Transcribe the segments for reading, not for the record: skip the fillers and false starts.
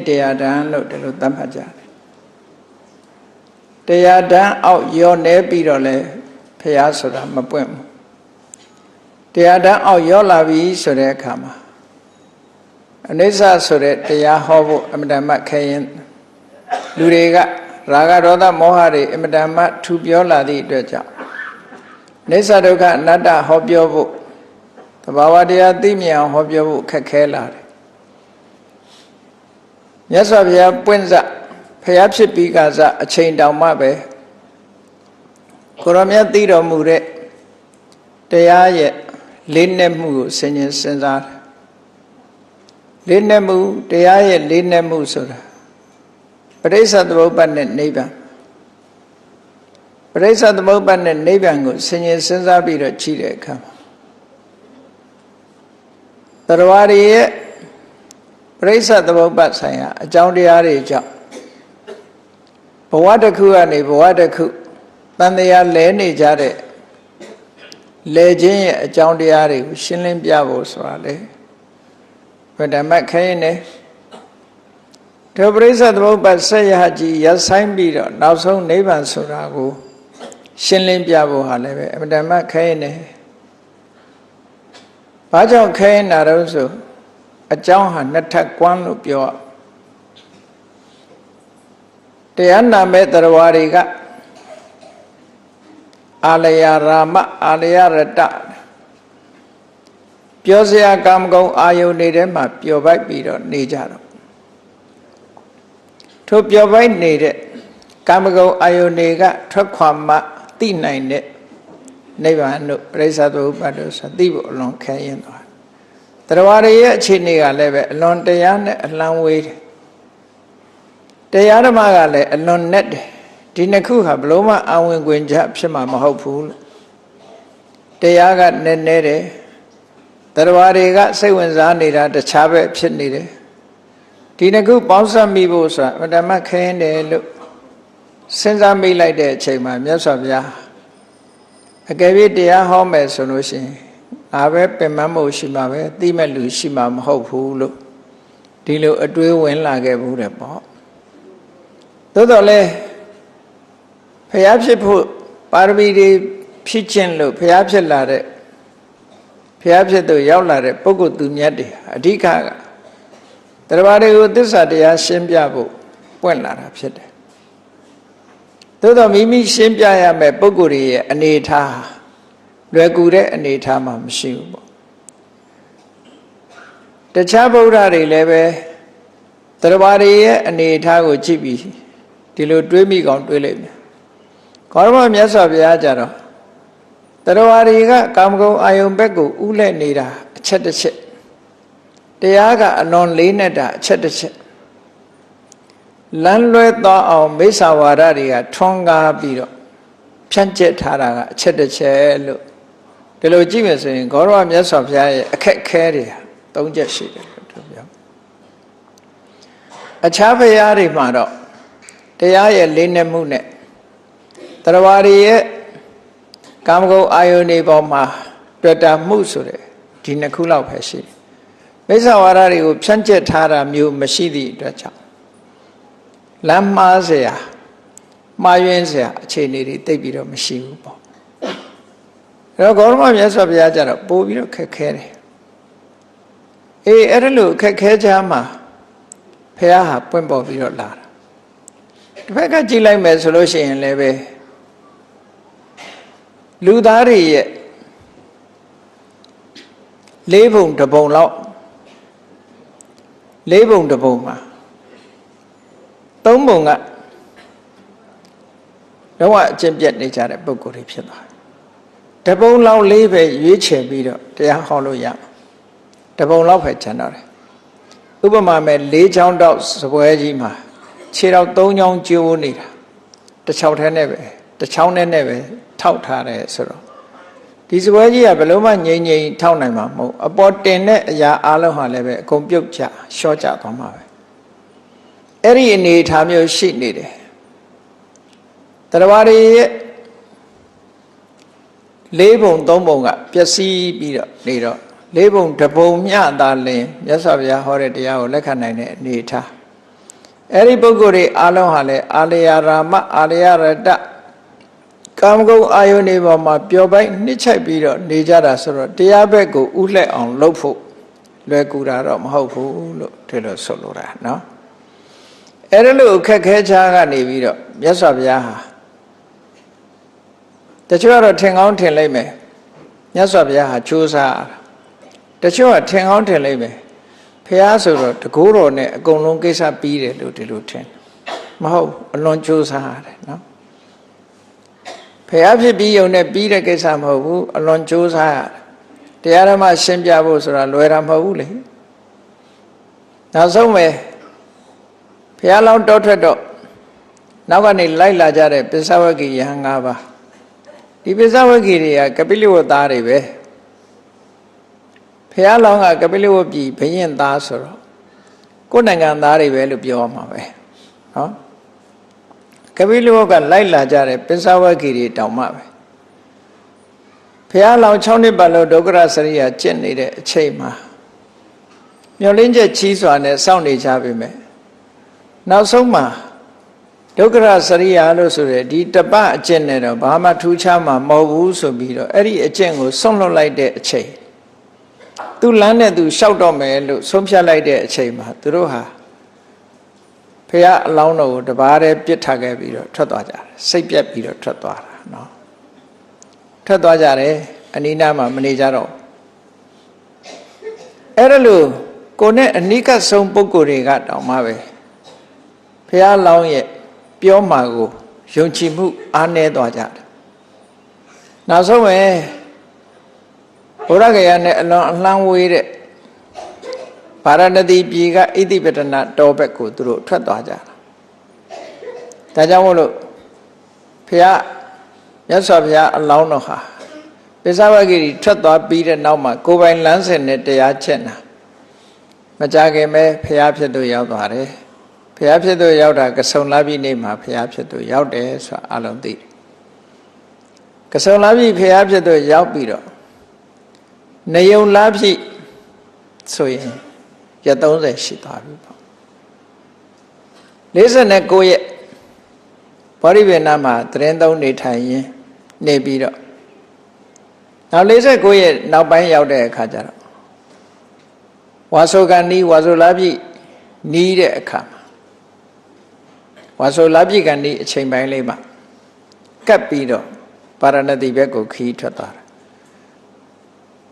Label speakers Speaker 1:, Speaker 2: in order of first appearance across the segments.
Speaker 1: တရားတန်းလို့ဒီလိုသတ်မှတ်ကြတယ်တရားတန်းအောက်ရောနေပြီးတော့လဲဖះဆိုတာမပွင့်ဘူးတရားတန်းအောက်ရောလာပြီဆိုတဲ့အခါမှာအနိစ္စဆိုတဲ့တရားဟောဖို့အမတန်မှခဲရင်လူတွေကရာဂဒေါသမောဟတွေအမတန်မှထူပြောလာသည့်အတွက်ကြောင့်အနိစ္စဒုက္ခအနတ္တဟောပြောဖို့သဘာဝတရားသိမြင်အောင်ဟောပြောဖို့ခက်ခဲလာတယ်မြတ်စွာဘုရားပွင့်စဖះဖြစ်ပြီးကစားအချိန်တောင်မှပဲကိုရောမြတ်သိတော်မူတဲ့တရားရဲ့လေးနက်မှုကိုဆင်ခြင်စဉ်းစားတယ်လေးနက်မှုတရားရဲ့လေးနက်မှုဆိုတာပရိစ္ဆသမုပ္ပါဒ်နဲ့နိဗ္ဗာန်ပရိစ္ဆသမုပ္ပါဒ်နဲ့နိဗ္ဗာန်ကိုဆင်ခြင်စဉ်းစားပြီးတော့ကြည့်တဲ့အခါမှာတရားရည်ရဲ့ပရိစ္ဆသမုပ္ပါဒ်ဆိုင်ရာအကြောင်းတရားတွေကြောင့်ဘဝတစ်ခုကနေဘဝတစ်ခုတန်တရားလဲနေကြတဲ့လဲခြင်းရဲ့အကြောင်းတရားတွေကိုရှင်းလင်းပြဖို့ဆိုတာလေဘယ်တမတ်ခဲနေဒီပရိစ္ဆသမုပ္ပါဒ်ဆက်ရကြီးရဆိုင်ပြီးတော့နောက်ဆုံးနိဗ္ဗာန်ဆိုတာကိုရှင်းလင်းပြဖို့ဟာလည်းပဲအမတမတ်ခဲနေဘာကြောင့်ခဲနေတာတော့ဆိုအကြောင်းဟာနှစ်ထပ်ကွမ်းလို့ပြောတရားနာမဲ့တရားဝါတွေကအာလယရာမအာလယရတပြောစရာကာမဂုဏ်အာယုန်တွေထဲမှာပျော်ပိုက်ပြီးတော့နေကြတော့ထို့ပျော်ပိုက်နေတဲ့ကာမဂုဏ်အာယုန်တွေကထွက်ခွာမှသိနိုင်တဲ့နိဗ္ဗာန်တို့ပရိစ္ဆသမုပ္ပါဒ်တို့ဆိုသိဖို့အလွန်ခဲရင်သွားတရားဝါတွေရဲ့အခြေအနေကလည်းပဲအလွန်တရားနဲ့အလံဝေးတယ်တရားဓမ္မကလည်းအလွန်နဲ့တယ်ဒီနှစ်ခုဟာဘလို့မှအဝင်ခွင့်ချဖြစ်မှာမဟုတ်ဘူးလို့တရားကနည်းနည်းတယ်တရားဝါတွေကစိတ်ဝင်စားနေတာတခြားပဲဖြစ်နေတယ်ဒီနှစ်ခုပေါင်းစပ်မိဖို့ဆိုတာအတ္တမခင်းတယ်လို့စဉ်းစားမိလိုက်တဲ့အချိန်မှာမြတ်စွာဘုရားအကယ်၍တရားဟောမယ်ဆိုလို့ရှိရင်ငါပဲပင်မမို့ရှိမှာပဲသိမဲ့လူရှိမှာမဟုတ်ဘူးလို့ဒီလိုအတွေးဝင်လာခဲ့ဘူးတဲ့ပေါ့သို့တော်လည်းဖျားဖြစ်ဖို့ပါရမီတွေဖြစ်ခြင်းလို့ဖျားဖြစ်လာတဲ့ဖျားဖြစ်သူရောက်လာတဲ့ပုဂ္ဂိုလ်သူမြတ်တွေအဓိကတရားတွေကိုသစ္စာတရားရှင်းပြဖို့ပွင့်လာတာဖြစ်တယ်သို့တော်မိမိရှင်းပြရမယ့်ပုဂ္ဂိုလ်တွေရဲ့အနေအထားလွယ်ကူတဲ့အနေအထားမှမရှိဘူးပေါ့တခြားဗုဒ္ဓတွေလည်းပဲတရားတွေရဲ့အနေအထားကိုကြည့်ပြီးဒီလိုတွေးမိကောင်းတွေးလိုက်မယ်ကောရမမြတ်စွာဘုရားကြတော့တရားတွေကကာမဂုဏ်အာယုန်ဘက်ကိုဥလဲနေတာအချက်တစ်ချက်တရားကအလွန်လေးနဲ့တာအချက်တစ်ချက်လမ်းလွဲသွားအောင်မိစ္ဆာဝါဒတွေကထွန်းကားပြီးတော့ဖြန့်ကျက်ထားတာကအချက်တစ်ချက်လို့ဒီလိုကြည့်မယ်ဆိုရင်ဂေါရဝမြတ်စွာဘုရားရဲ့အခက်ခဲတွေ၃ချက်ရှိတယ်လို့ပြောအခြားဘုရားတွေမှာတော့တရားရဲ့လေးနက်မှုနဲ့တရားဝါတွေရဲ့ကာမဂုဏ်အာယုန်တွေပေါ်မှာတွေ့တာမှုဆိုတဲ့ဒီနှစ်ခုလောက်ပဲရှိတယ်မိစ္ဆာဝါဒတွေကိုဖြန့်ကျက်ထားတာမျိုးမရှိသည့်အတွက်ကြောင့်လမ်းမှားเสียမှားယွင်းเสียအခြေအနေတွေတိတ်ပြီးတော့မရှိဘူးပေါ့အဲတော့ဂေါရမမြတ်စွာဘုရားကျတော့ပို့ပြီးတော့ခက်ခဲတယ်အဲ့ဒါလို့ခက်ခဲကြမှာဘုရားဟာပွင့်ပေါ်ပြီးတော့လာတာတစ်ဖက်ကကြည့်လိုက်မယ်ဆိုလို့ရှိရင်လည်းပဲလူသားတွေရဲ့လေးပုံတစ်ပုံလောက်လေးပုံတစ်ပုံမှာသုံးပုံကတော့အကျင့်ပြတ်နေကြတဲ့ပုဂ္ဂိုလ်တွေဖြစ်သွားတယ်တပုံလောက်လေးပဲရွေးချယ်ပြီးတော့တရားဟောလို့ရမှာတပုံလောက်ပဲကျန်တော့တယ်ဥပမာမဲ့၄ချောင်းတောက်စပွဲကြီးမှာခြေတော့၃ချောင်းကျိုးနေတာတစ်ချောင်းထဲနဲ့ပဲတစ်ချောင်းနဲ့ပဲထောက်ထားတယ်ဆိုတော့ဒီစပွဲကြီးကဘယ်လို့မှငြိမ်ငြိမ်ထောက်နိုင်မှာမဟုတ်အပေါ်တင်တဲ့အရာအလုံးဟာလည်းပဲအကုန်ပြုတ်ကျရှော့ကျသွားမှာပဲအဲ့ဒီအနေအထားမျိုးရှိနေတယ်တရားတွေရဲ့လေးပုံသုံးပုံကပျက်စီးပြီးတော့နေတော့လေးပုံတစ်ပုံမျှသာလင်မြတ်စွာဘုရားဟောတဲ့တရားကိုလက်ခံနိုင်တဲ့အနေအထား အဲ့ဒီပုဂ္ဂိုလ်တွေအားလုံးဟာလေအာလယရာမအာလယရတကာမဂုဏ်အာယုန်တွေပေါ်မှာပျော်ပိုက်နှိမ့်ချိုက်ပြီးတော့နေကြတာဆိုတော့တရားဘက်ကိုဥလှဲ့အောင်လုပ်ဖို့လွယ်ကူတာတော့မဟုတ်ဘူးလို့ဒီလိုဆိုလိုတာနော်အဲ့ဒါလို့ခက်ခဲချာကနေပြီးတော့မြတ်စွာဘုရားဟာတချို့ကတော့ထင်ကောင်းထင်လိုက်မယ်မြတ်စွာဘုရားဟာကြိုးစားတချို့ကထင်ကောင်းထင်လိုက်မယ်ဘုရားဆိုတော့တကိုးတော်နဲ့အကုန်လုံးကိစ္စပြီးတယ်လို့ဒီလိုထင်မဟုတ်အလွန်ကြိုးစားရတယ်နော်ဘုရားဖြစ်ပြီးုံနဲ့ပြီးတဲ့ကိစ္စမဟုတ်ဘူးအလွန်ကြိုးစားရတယ်တရားဓမ္မရှင်းပြဖို့ဆိုတာလွယ်တာမဟုတ်ဘူးလေနောက်ဆုံးပဲဘုရားလောင်းတောထွက်တော့နောက်ကနေလိုက်လာကြတဲ့ပိဿဝဂီယဟန်၅ပါးဒီပိဿဝဂီတွေကကပိလဝတ်သားတွေပဲဘုရားလောင်းကကပိလဝတ်ပြည်ဘုရင်သားဆိုတော့ကိုယ်နိုင်ငံသားတွေပဲလို့ပြောရမှာပဲနော်ကပိလဝတ်ကလိုက်လာကြတဲ့ပိဿဝဂီတွေတောင်မှပဲဘုရားလောင်း6နှစ်ပတ်လုံးဒုက္ခရစရိယာကျင့်နေတဲ့အချိန်မှာမျောလင်းချက်ကြီးစွာနဲ့စောင့်နေကြပြီမဲ့နောက်ဆုံးမှာဒုက္ခရစရိယာလို့ဆိုရယ်ဒီတပအကျင့်နဲ့တော့ဘာမှထူးခြားမှာမဟုတ်ဘူးဆိုပြီးတော့အဲ့ဒီအကျင့်ကိုဆုံးလွတ်လိုက်တဲ့အချိန်သူလမ်းနဲ့သူလျှောက်တော့မယ်လို့ဆုံးဖြတ်လိုက်တဲ့အချိန်မှာသူတို့ဟာဘုရားအလောင်းတော်ကိုတပါးတည်းပြစ်ထားခဲ့ပြီးတော့ထွက်သွားကြတယ်စိတ်ပြက်ပြီးတော့ထွက်သွားတာနော်ထွက်သွားကြတယ်အနိနာမှာမနေကြတော့အဲ့ဒါလို့ကိုနဲ့အနိကဆုံးပုဂ္ဂိုလ်တွေကတောင်မှပဲဘုရားလောင်းရဲ့ပြောမှာကိုယုံကြည်မှုအားနည်းသွားကြတယ်နောက်ဆုံးပဲဘုရားဂယာနဲ့အလွန်အလှမ်းဝေးတဲ့ဗာရာဏသီပြည်ကဣတိပတနာတောဘက်ကိုသူတို့ထွက်သွားကြတာဒါကြောင့်မို့လို့ဘုရားမြတ်စွာဘုရားအလောင်းတော်ဟာပိဿဝဂီထွက်သွားပြီးတဲ့နောက်မှာကိုယ်ပိုင်လမ်းစဉ်နဲ့တရားချက်တာမကြခင်ပဲဘုရားဖြစ်သူရောက်သွားတယ်ဘုရားဖြစ်သူရောက်တာကဆုံလာပြီနေ့မှာဘုရားဖြစ်သူရောက်တယ်ဆိုတာအလုံးသိတယ်ကဆုံလာပြီဘုရားဖြစ်သူရောက်ပြီးတော့နေုံလာပြီဆိုရင်ရက်30ရှိသွားပြီပေါ့49ရက်ဘောရိဗေနမှာသရင်သုံးနေထိုင်ရင်နေပြီးတော့နောက်49ရက်နောက်ပိုင်းရောက်တဲ့အခါကျတော့ဝါဆိုကနီးဝါဆိုလာပြီနီးတဲ့အခါမှာဝါဆိုလာပြီကနီးအချိန်ပိုင်းလေးမှာကပ်ပြီးတော့ပါရဏသီဘက်ကိုခီးထွက်သွားတာ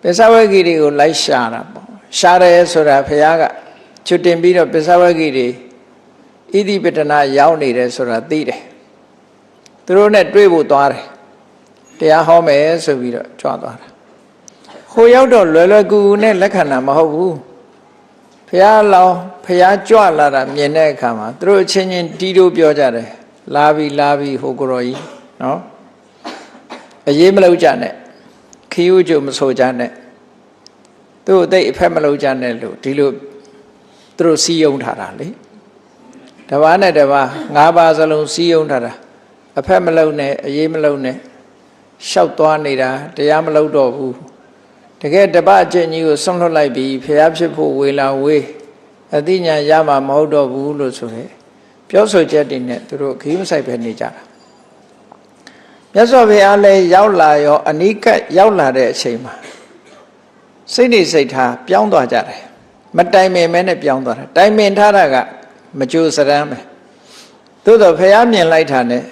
Speaker 1: ပိဿဝဂီတွေကိုလိုက်ရှာတာပေါ့ရှာတယ်ဆိုတာဘုရားကချွတ်တင်ပြီးတော့ပိဿဝဂီတွေဣတိပတနာရောက်နေတယ်ဆိုတာသိတယ်သူတို့နဲ့တွေ့ဖို့သွားတယ်တရားဟောမယ်ဆိုပြီးတော့ကြွသွားတာဟိုရောက်တော့လွယ်လွယ်ကူကူနဲ့လက်ခံတာမဟုတ်ဘူးဘုရားလောင်းဘုရားကြွလာတာမြင်တဲ့အခါမှာသူတို့အချင်းချင်းတီးတို့ပြောကြတယ်လာပြီဟိုကိုရောကြီးနော်အရေးမလုပ်ကြနဲ့ခီးဥကျုံမဆိုကြနဲ့သူ့အသိအဖက်မလုပ်ကြနဲ့လို့ဒီလိုသူတို့စီးယုံထားတာလေတပါးနဲ့တပါး၅ပါးစလုံးစီးယုံထားတာအဖက်မလုပ်နဲ့အရေးမလုပ်နဲ့လျှောက်သွားနေတာတရားမလုပ်တော့ဘူးတကယ်တပအကျင့်ကြီးကိုဆွန့်လွတ်လိုက်ပြီးဖျားဖြစ်ဖို့ဝေလာဝေးအသိဉာဏ်ရမှာမဟုတ်တော့ဘူးလို့ဆိုရဲပြောဆိုချက်တွေနဲ့သူတို့ခီးမဆိုင်ပဲနေကြတာမြတ်စွာဘုရားလည်းရောက်လာရောအနိကရောက်လာတဲ့အချိန်မှာစိတ်နေစိတ်ထားပြောင်းသွားကြတယ်မတိုင်ပင်မဲနဲ့ပြောင်းသွားတာတိုင်ပင်ထားတာကမကြိုးစရမ်းပဲသို့တော့ဘုရားမြင်လိုက်တာနဲ့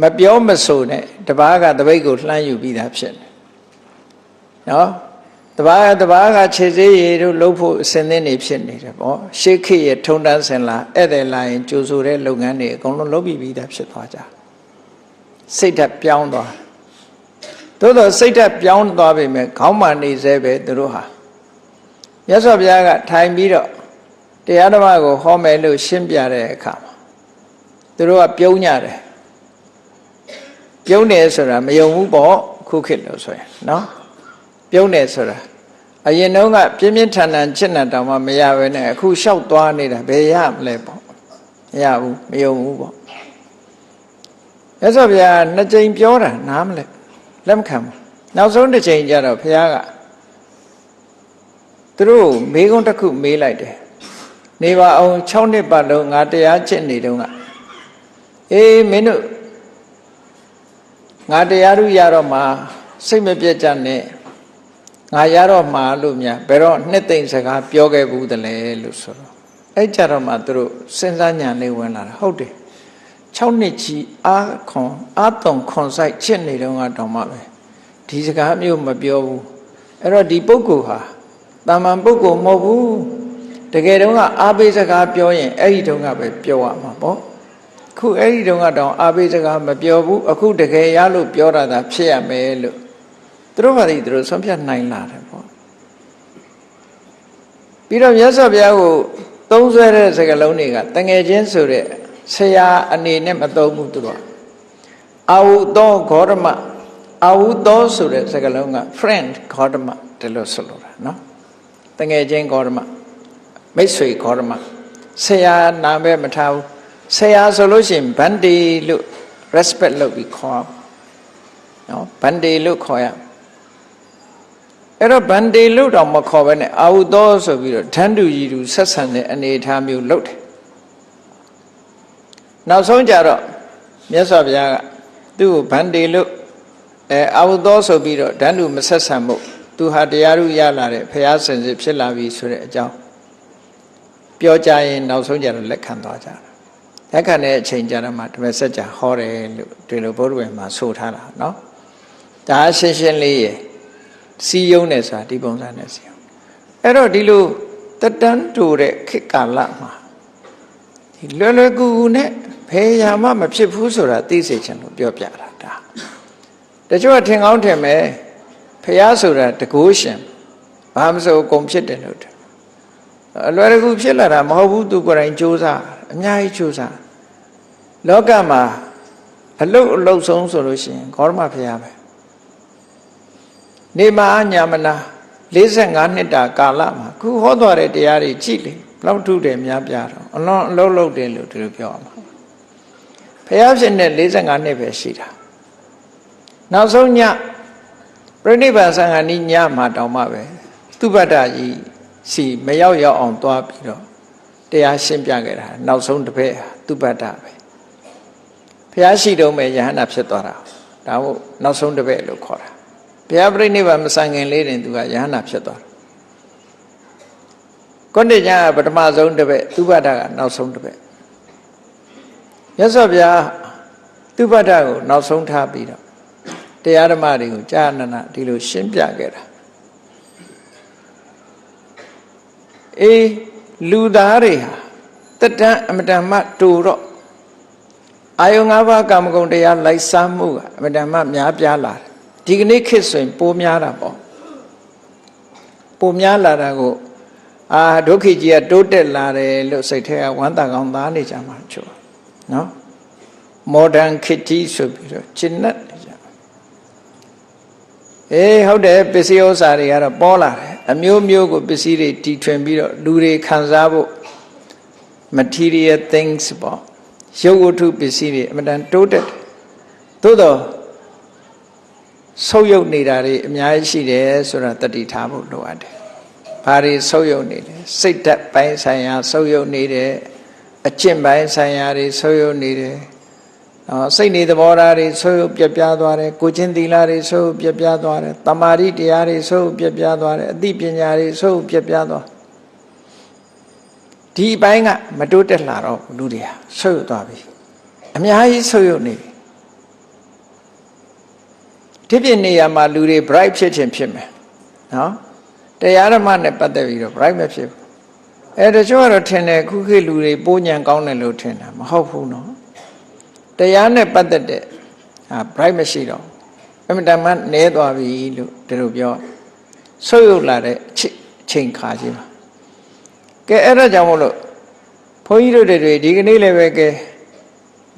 Speaker 1: မပြောမဆိုနဲ့တပားကတပိတ်ကိုလှမ်းယူပြီးသားဖြစ်တယ်နော်တပားကခြေစေးရည်တို့လှုပ်ဖို့အစဉ်သင်းနေဖြစ်နေတယ်ပေါ့ရှေးခေတ်ရဲ့ထုံတန်းစင်လာဧည့်သည်လာရင်ကြိုဆိုတဲ့လုပ်ငန်းတွေအကုန်လုံးလုပ်ပြီးသားဖြစ်သွားကြစိတ်ဓာတ်ပြောင်းသွားသို့တော့စိတ်ဓာတ်ပြောင်းသွားပြီမဲ့ခေါင်းမှနေစေပဲသူတို့ဟာမြတ်စွာဘုရားကထိုင်ပြီးတော့တရားဓမ္မကိုဟောမယ်လို့ရှင်းပြတဲ့အခါမှာသူတို့ကပြုံးကြတယ်ပြုံးတယ်ဆိုတာမယုံဘူးပေါ့ခုခေတ်လို့ဆိုရင်နော်ပြုံးတယ်ဆိုတာအရင်တုန်းကပြင်းပြင်းထန်ထန်ချစ်နံတောင်မှမရဘဲနဲ့အခုလျှောက်သွားနေတာဘယ်ရမလဲပေါ့မရဘူးမယုံဘူးပေါ့မြတ်စွာဘုရားနှစ်ကြိမ်ပြောတာနားမလဲလက်မခံဘူးနောက်ဆုံးတစ်ချိန်ကျတော့ဘုရားကသူတို့မေးခွန်းတစ်ခုမေးလိုက်တယ် နေပါအောင်6နှစ်ပတ်လုံးငါတရားကျင့်နေတုန်းကမင်းတို့ငါတရားဥရတော့မှစိတ်မပြတ်ကြနဲ့ငါရတော့မှလို့များဘယ်တော့နှစ်သိမ့်စကားပြောခဲ့ဘူးတလဲလို့ဆိုတော့အဲ့ကြတော့မှသူတို့စဉ်းစားဉာဏ်လေးဝင်လာတာဟုတ်တယ်6နှစ်ကြီးအာသွန်ခွန်ဆိုင်ကျင့်နေတုန်းကတော့မှပဲဒီစကားမျိုးမပြောဘူးအဲ့တော့ဒီပုဂ္ဂိုလ်ဟာတာမန်ပုဂ္ဂိုလ်မဟုတ်ဘူးတကယ်တော့အာဘိစကားပြောရင်အဲ့ဒီတုန်းကပဲပြောရမှာပေါ့ခုအဲ့ဒီတုန်းကတော့အာဘိစကားမပြောဘူးအခုတကယ်ရလို့ပြောတာသာဖြစ်ရမယ်လို့သူတို့ဘာလို့သူတို့ဆုံးဖြတ်နိုင်လာတယ်ပေါ့ပြီးတော့မြတ်စွာဘုရားကိုသုံးဆွဲတဲ့စကားလုံးတွေကတငယ်ချင်းဆိုတဲ့ဆရာအနေနဲ့မသုံးဘူးသူတို့အာဟုသောဂေါရမအာဟုသောဆိုတဲ့စကားလုံးက friend ဂေါရမတယ်လို့ဆိုလိုတာနော်တငယ်ချင်းဂေါရမမိတ်ဆွေဂေါရမဆရာနာမည်မထားဘူးဆရာဆိုလို့ရှိရင်ဗန္ဒီလို့ respect လုပ်ပြီးခေါ်နော်ဗန္ဒီလို့ခေါ်ရအဲ့တော့ဗန္ဒီလို့တော့မခေါ်ဘဲနဲ့အာဟုသောဆိုပြီးတော့ဓာန်တူကြီးတူဆက်ဆံတဲ့အနေအထားမျိုးလုပ်တယ်နောက်ဆုံးကြတော့မြတ်စွာဘုရားကသူ့ကိုဗန္ဒီလို့အာဟုသောဆိုပြီးတော့ဓာန်တူမဆက်ဆံဖို့သူဟာတရားဥရလာတဲ့ဘုရားစင်စစ်ဖြစ်လာပြီဆိုတဲ့အကြောင်းပြောကြရင်နောက်ဆုံးကြတော့လက်ခံသွားကြတာလက်ခံတဲ့အချိန်ကြတော့မှဓမ္မစကြာဟောတယ်လို့ဒီလိုဘုရားဝင်မှာဆိုထားတာเนาะဒါရှင်းရှင်းလေးရစီယုံနေဆိုတာဒီပုံစံနဲ့စီယုံအဲ့တော့ဒီလိုတတန်းတူတဲ့ခေတ်ကာလမှာဒီလွယ်လွယ်ကူကူနဲ့ဘယ်ရာမှမဖြစ်ဘူးဆိုတာသိစေချင်လို့ပြောပြတာဒါတချို့ကထင်ကောင်းထင်မယ်ဖះဆိုတာတကိုးရှင်ဘာမဆိုအကုန်ဖြစ်တယ်လို့အလွယ်တကူဖြစ်လာတာမဟုတ်ဘူးသူကိုယ်တိုင်ကြိုးစားအများကြီးကြိုးစားလောကမှာအလုတ်ဆုံးဆိုလို့ရှိရင်ဂေါရမဖះပဲနေမအညာမနာ45နှစ်တာကာလမှာခုဟောတော်တဲ့တရားတွေကြည့်လေဘလောက်ထုတယ်များပြတော့အလွန်အလုတ်တယ်လို့ဒီလိုပြောရမှာဖះဖြစ်နေ45နှစ်ပဲရှိတာနောက်ဆုံးညပြိဋိဘံသံဃာနိညမှာတောင်မှပဲသူပတ္တကြီးစီမရောက်အောင်သွားပြီးတော့တရားရှင်းပြခဲ့တာနောက်ဆုံးတစ်ပည့်သူပတ္တပဲဘုရားရှိတုံးပဲယဟန္တာဖြစ်သွားတာဒါမို့နောက်ဆုံးတစ်ပည့်လို့ခေါ်တာဘုရားပြိဋိဘံမဆံခင်လေးတင်သူကယဟန္တာဖြစ်သွားတာကိုဋ္ဌညာပထမဆုံးတစ်ပည့်သူပတ္တကနောက်ဆုံးတစ်ပည့်မြတ်စွာဘုရားသူပတ္တကိုနောက်ဆုံးထားပြီးတော့တရားဓမ္မတွေကိုကြာနာနာဒီလိုရှင်းပြခဲ့တာလူသားတွေဟာတတန်းအမတန်မှတူတော့အာယုံ၅ပါးကာမဂုဏ်တရားလိုက်စားမှုကအမတန်မှများပြားလာတယ်ဒီကနေ့ခေတ်ဆိုရင်ပိုများတာပေါ့ပိုများလာတာကိုဒုက္ခကြီးကတိုးတက်လာတယ်လို့စိတ်ထဲကဝမ်းသာကောင်းသားနေကြမှာချို့နော် modern ခေတ်ကြီးဆိုပြီးတော့ရှင်းတ်နေကြဟုတ်တယ်ပစ္စည်းဥစ္စာတွေကတော့ပေါ်လာတယ်အမျိုးမျိုးကိုပစ္စည်းတွေတီထွင်ပြီးတော့လူတွေခံစားဖို့ material things ပေါ့ရုပ်ဝတ္ထုပစ္စည်းတွေအမှန်တန်တိုးတက်တယ်သို့တော့ဆုပ်ယုပ်နေတာတွေအများကြီးရှိတယ်ဆိုတာတတိထားဖို့လိုအပ်တယ်ဘာတွေဆုပ်ယုပ်နေလဲစိတ်ဓာတ်ပိုင်းဆိုင်ရာဆုပ်ယုပ်နေတယ်အကျင့်ပိုင်းဆိုင်ရာတွေဆုပ်ယုပ်နေတယ်စိတ်နေသဘောထားတွေဆုပ်ယုပ်ပြပြသွားတယ်ကိုချင်းသီလတွေဆုပ်ယုပ်ပြပြသွားတယ်တမာတိတရားတွေဆုပ်ယုပ်ပြပြသွားတယ်အသိပညာတွေဆုပ်ယုပ်ပြပြသွားဒီအပိုင်းကမတိုးတက်လာတော့လူတွေဟာဆုပ်ယုပ်သွားပြီအများကြီးဆုပ်ယုပ်နေပြီဒီပြည့်နေရာမှာလူတွေ bright ဖြစ်ခြင်းဖြစ်မယ်နော်တရားဓမ္မနဲ့ပတ်သက်ပြီးတော့ bright မဖြစ်ဘူးတချို့ကတော့ထင်တယ်ခုခေတ်လူတွေပိုးညံကောင်းတယ်လို့ထင်တာမဟုတ်ဘူးနော်တရားနဲ့ပတ်သက်တဲ့bright မရှိတော့အမှန်တမ်းနည်းသွားပြီလို့ဒီလိုပြောဆုပ်ယုပ်လာတဲ့ချိန်ခါကြီးမှာကဲအဲ့ဒါကြောင့်မို့လို့ဘုန်းကြီးတို့တွေဒီကနေ့လည်းပဲကဲ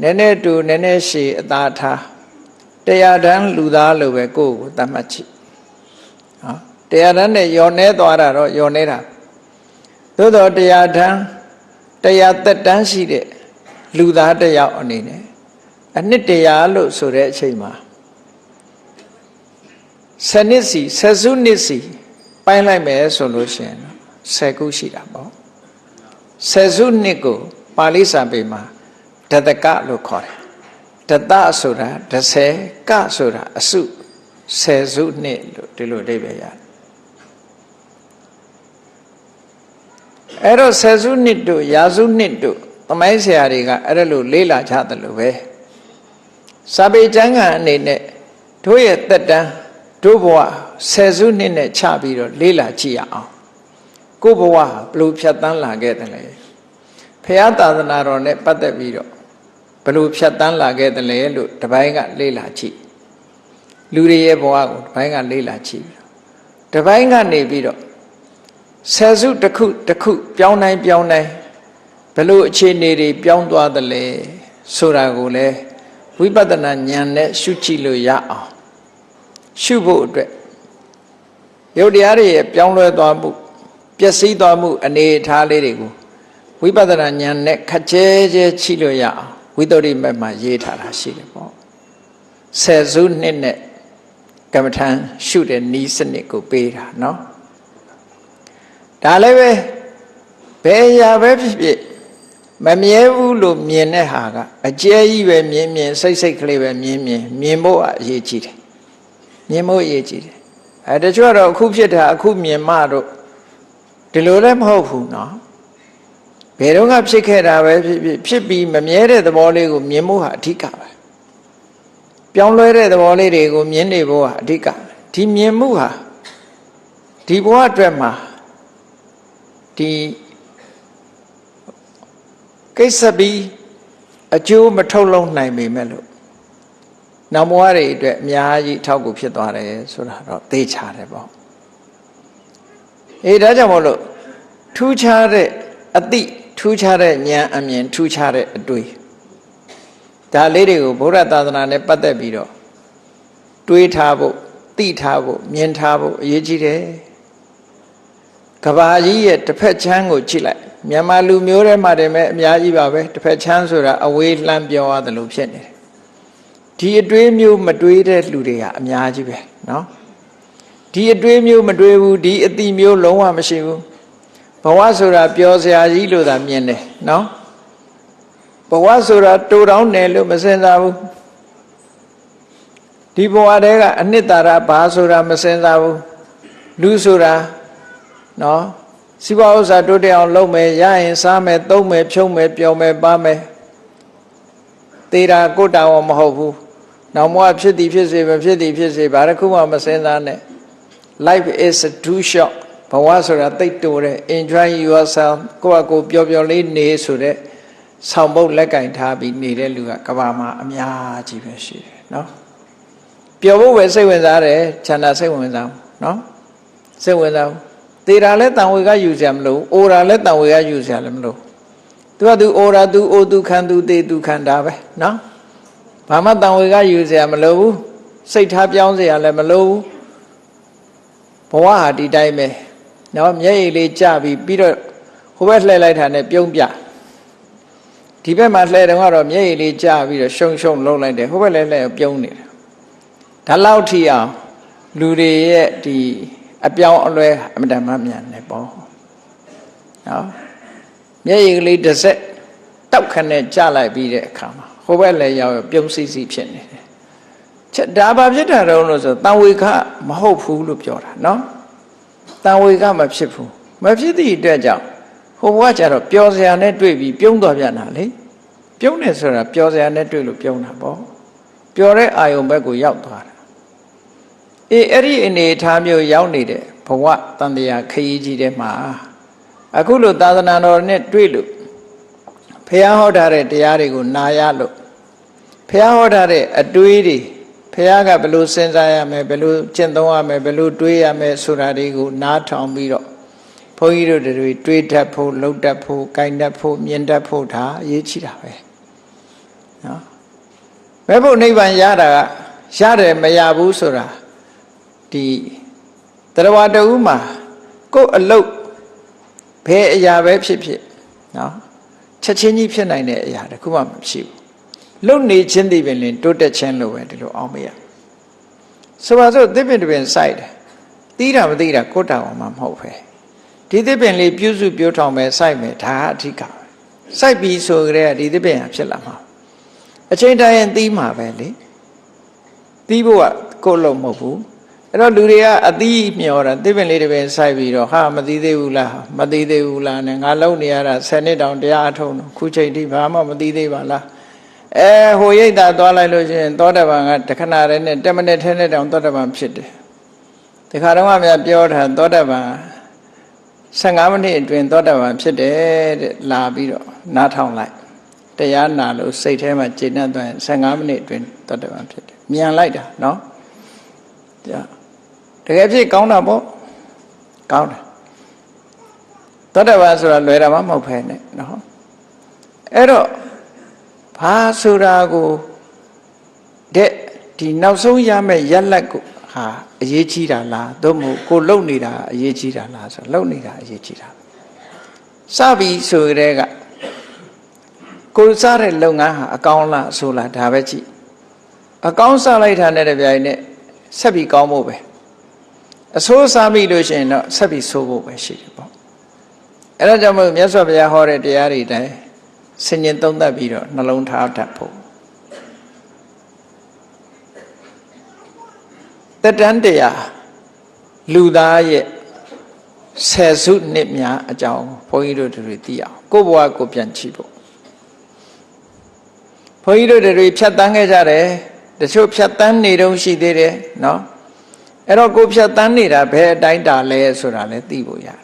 Speaker 1: နည်းနည်းတူနည်းနည်းရှည်အသာထားတရားတန်းလူသားလို့ပဲကိုယ့်ကိုသတ်မှတ်ချိတရားတန်းနဲ့ယောနေသွားတာတော့ယောနေတာသို့တော့တရားတန်းတရားသက်တန်းရှိတဲ့လူသားတစ်ယောက်အနေနဲ့အနှစ်တရားလို့ဆိုတဲ့အချိန်မှာ10နှစ်စီ10စုနှစ်စီပိုင်းလိုက်မယ်ဆိုလို့ရှိရင်10ခုရှိတာပေါ့ ဆယ်စုနှစ်ကိုပါဠိစာပေမှာဒတကလို့ခေါ်တယ်ဒတဆိုတာ10ကဆိုတာအစုဆယ်စုနှစ်လို့ဒီလိုအဓိပ္ပာယ်ရတယ်အဲ့တော့ဆယ်စုနှစ်တို့ရာစုနှစ်တို့သမိုင်းဆရာတွေကအဲ့ဒါလို့လေးလာကြတယ်လို့ပဲစာပေကျမ်းဂန်အနေနဲ့တို့ရဲ့သက်တမ်းတို့ဘဝဆယ်စုနှစ်နဲ့ချပြီးတော့လေးလာကြည့်ရအောင်ကိုယ့်ဘဝဘလို့ဖြတ်တန်းလာခဲ့တယ်လဲဖရာသာသနာတော်နဲ့ပတ်သက်ပြီးတော့ဘလို့ဖြတ်တန်းလာခဲ့တယ်လဲလို့တပိုင်းကလေးလာကြည့်လူတွေရဲ့ဘဝကိုတပိုင်းကလေးလာကြည့်တပိုင်းကနေပြီးတော့ဆယ်စုတစ်ခုပြောင်းတိုင်းဘလို့အခြေအနေတွေပြောင်းသွားတယ်လဲဆိုတာကိုလည်းဝိပဿနာဉာဏ်နဲ့ရှုကြည့်လို့ရအောင်ရှုဖို့အတွက်ယုတ်တရားတွေရဲ့ပြောင်းလဲသွားမှုပျက်စီးသွားမှုအနေအထားလေးတွေကိုဝိပဿနာဉာဏ်နဲ့ခက်ကျဲကြည့်လို့ရအောင်ဝိသုဒ္ဓိမတ်မှာရေးထားတာရှိတယ်ပေါ့ဆယ်စုနှစ်နဲ့ကမ္မထံရှုတဲ့ဤစနစ်ကိုပေးတာเนาะဒါလည်းပဲဘယ်ရာပဲဖြစ်ဖြစ်မမြဲဘူးလို့မြင်တဲ့ဟာကအကျဲကြီးပဲမြင်စိတ်ကလေးပဲမြင်ဖို့အရေးကြီးတယ်မြင်ဖို့အရေးကြီးတယ်တချို့ကတော့အခုဖြစ်တာအခုမြင်မှတော့ဒီလိုလည်းမဟုတ်ဘူးเนาะဘယ်တော့ကဖြစ်ခဲ့တာပဲဖြစ်ပြီးမမြဲတဲ့သဘောလေးကိုမြင်ဖို့ဟာအဓိကပဲပြောင်းလဲတဲ့သဘောလေးတွေကိုမြင်နေဖို့ဟာအဓိကဒီမြင်မှုဟာဒီဘဝအတွက်မှာဒီကိစ္စပြီးအကျိုးမထုတ်လုံးနိုင်ပေမဲ့လို့နောက်ဘဝတွေအတွက်အများကြီးထောက်ကူဖြစ်သွားတယ်ဆိုတာတော့သိချတယ်ပေါ့ဒါကြောင့်မို့လို့ထူးခြားတဲ့အသိထူးခြားတဲ့ဉာဏ်အမြင်ထူးခြားတဲ့အတွေ့ဒါလေးတွေကိုဗုဒ္ဓသာသနာနဲ့ပတ်သက်ပြီးတော့တွေးထားဖို့သိထားဖို့မြင်ထားဖို့အရေးကြီးတယ်ကဘာကြီးရဲ့တစ်ဖက်ချမ်းကိုကြည့်လိုက်မြန်မာလူမျိုးတွေမှာတည်းမဲ့အများကြီးပါပဲတစ်ဖက်ချမ်းဆိုတာအဝေးလှမ်းပြောရတယ်လို့ဖြစ်နေတယ်ဒီအတွေးမျိုးမတွေးတဲ့လူတွေကအများကြီးပဲเนาะဒီအတွေးမျိုးမတွေးဘူးဒီအတိမျိုးလုံးဝမရှိဘူးဘဝဆိုတာပျော်စရာကြီးလို့သာမြင်တယ်เนาะဘဝဆိုတာတူတောင်းတယ်လို့မစင်စားဘူးဒီဘဝတည်းကအနှစ်သာရဘာဆိုတာမစင်စားဘူးလူဆိုတာเนาะစီးပွားဥစ္စာတိုးတက်အောင်လုပ်မယ်ရရင်စားမယ်သုံးမယ်ဖြုံးမယ်ပျော်မယ်ပါမယ်သေတာကိုတာဝန်မဟုတ်ဘူးနောက်မှဖြစ်သည်ဖြစ်စေမဖြစ်သည်ဖြစ်စေဘာတစ်ခုမှမစင်စားနဲ့ life is too short ဘဝဆိုတာတိတ်တိုတယ် enjoy yourself ကိုယ့်အကိုပျော်ပျော်လေးနေဆိုတဲ့ဆောင်ပုတ်လက်ကင်ထားပြီးနေတဲ့လူကကဘာမှာအများကြီးပဲရှိတယ်เนาะပျော်ဖို့ပဲစိတ်ဝင်စားတယ်ချမ်းသာစိတ်ဝင်စားเนาะစိတ်ဝင်စားသေတာလဲတန်ဝေကယူစရာမလိုအိုတာလဲတန်ဝေကယူစရာလည်းမလိုသူကသူအိုတာသူအိုသူခံသူသေသူခံတာပဲเนาะဘာမှတန်ဝေကယူစရာမလိုဘူးစိတ်ထားပြောင်းစရာလည်းမလိုဘူးဘဝဟာဒီတိုင်းပဲเนาะမျက်ရည်လေးကျပြီးတော့ဟိုဘက်လှည့်လိုက်တာနဲ့ပြုံးပြဒီဘက်မှာလှည့်တော့ကတော့မျက်ရည်လေးကျပြီးတော့ရှုံလုံးလိုက်တယ်ဟိုဘက်လည်းလှည့်ပြုံးနေတယ်ဒါလောက်ထိအောင်လူတွေရဲ့ဒီအပြောင်းအလဲအမှန်တမ်းမြန်နေပေါ့နော်မျက်ရည်ကလေးတစ်စက်တောက်ခနဲ့ကျလိုက်ပြီးတဲ့အခါမှာဟိုဘက်လည်းရောက်ပြုံးစီစီဖြစ်နေတယ်ချက်ဒါဘာဖြစ်တာတော့လို့ဆိုတန်ဝေခမဟုတ်ဘူးလို့ပြောတာနော်တန်ဝေခမဖြစ်ဘူးမဖြစ်သည့်အတွက်ကြောင့်ဟိုဘကကျတော့ပျော်စရာနဲ့တွေ့ပြီးပြုံးသွားပြန်တာလေပြုံးတယ်ဆိုတာပျော်စရာနဲ့တွေ့လို့ပြုံးတာပေါ့ပျော်တဲ့အာယုံဘက်ကိုရောက်သွားတာအဲ့ဒီအနေအထားမျိုးရောက်နေတဲ့ဘဝတန်တရားခရီးကြီးတဲ့မှာအခုလိုသာသနာတော်နဲ့တွေ့လို့ဖះဟောထားတဲ့တရားတွေကိုနာရလို့ဖះဟောထားတဲ့အတွေးတွေဖះကဘယ်လိုစဉ်းစားရမယ်ဘယ်လိုကျင့်သုံးရမယ်ဘယ်လိုတွေးရမယ်ဆိုတာတွေကိုနားထောင်ပြီးတော့ဘုန်းကြီးတို့တွေတွေးတတ်ဖို့လုပ်တတ်ဖို့ကြိုင်တတ်ဖို့မြင်တတ်ဖို့ဒါအရေးကြီးတာပဲနော်ဘယ်ဖို့နိဗ္ဗာန်ရတာကရတယ်မရဘူးဆိုတာဒီတရားဝတ္တဥမှာကိုယ်အလုတ်ဘယ်အရာပဲဖြစ်ဖြစ်နော်ချက်ချင်းကြီးဖြစ်နိုင်တဲ့အရာတခုမှမရှိဘူးလုံနေချင်းသိပင်လင်တိုးတက်ခြင်းလို့ပဲဒီလိုအောင်မရဆိုပါစို့သစ်ပင်တပင်စိုက်တယ်တီးတာမတီးတာကိုယ်တောင်မှမဟုတ်ပဲ ဒီသစ်ပင်လေးပြုစုပြောထောင်မယ်စိုက်မယ်ဒါအဓိကစိုက်ပြီးဆိုကြတဲ့ဒီသစ်ပင်ဟာဖြစ်လာမှာအချိန်တိုင်းရင်သီးမှာပဲလေသီးဖို့ကကိုယ်လုံးမဟုတ်ဘူးအဲ့တော့လူတွေကအသီးမျောတာသစ်ပင်လေးတစ်ပင်စိုက်ပြီးတော့ဟာမသိသေးဘူးလားမသိသေးဘူးလားနဲ့ငါလုံနေရတာ10နှစ်တောင်တရားအထုံးတော့ခုချိန်ထိဘာမှမသိသေးပါလားဟိုရိတ်တာသွားလိုက်လို့ရှိရင်သောတပန်ကတခဏတည်းနဲ့10မိနစ်ထဲနဲ့တောင်သောတပန်ဖြစ်တယ်ဒီခါတော့မှပြောတာသောတပန်15မိနစ်အတွင်းသောတပန်ဖြစ်တယ်တဲ့လာပြီးတော့နားထောင်လိုက်တရားနာလို့စိတ်ထဲမှာကျေနပ်သွားရင်15မိနစ်အတွင်းသောတပန်ဖြစ်တယ်မြန်လိုက်တာနော်တကယ်ဖြစ်ကောင်းတာပေါ့ကောင်းတယ်သောတပန်ဆိုတာလွယ်တာမှမဟုတ်ဖ ೇನೆ နော်အဲ့တော့ဘာဆိုတာကိုတဲ့ဒီနောက်ဆုံးရမယ့်ရက်လက်ကိုဟာအရေးကြီးတာလားသို့မဟုတ်ကိုလုံနေတာအရေးကြီးတာလားဆိုလုံနေတာအရေးကြီးတာစပြီးဆိုရဲကကိုစားတဲ့လုပ်ငန်းဟာအကောင်းလားဆိုလားဒါပဲကြည့်အကောင်းစားလိုက်တာနဲ့တပြိုင်နက်ဆက်ပြီးကောင်းဖို့ပဲအဆိုးစားမိလို့ရှိရင်တော့ဆက်ပြီးဆိုးဖို့ပဲရှိတယ်ပေါ့အဲ့ဒါကြောင့်မို့မြတ်စွာဘုရားဟောတဲ့တရားတွေတိုင်းဆင်ញင်သုံးသပ်ပြီးတော့နှလုံးထားတတ်ဖို့တတန်တရားလူသားရဲ့ဆယ်စုနှစ်များအကြောင်းဘုန်းကြီးတို့တွေသိအောင်ကိုယ့်ဘဝကိုပြန်ကြည့်ဖို့ဘုန်းကြီးတို့တွေဖြတ်တန်းခဲ့ကြတယ်တချို့ဖြတ်တန်းနေတုန်းရှိသေးတယ်နော်အဲ့တော့ကိုဖြတ်တန်းနေတာဘယ်အတိုင်းတာလဲဆိုတာလည်းသိဖို့ရတယ်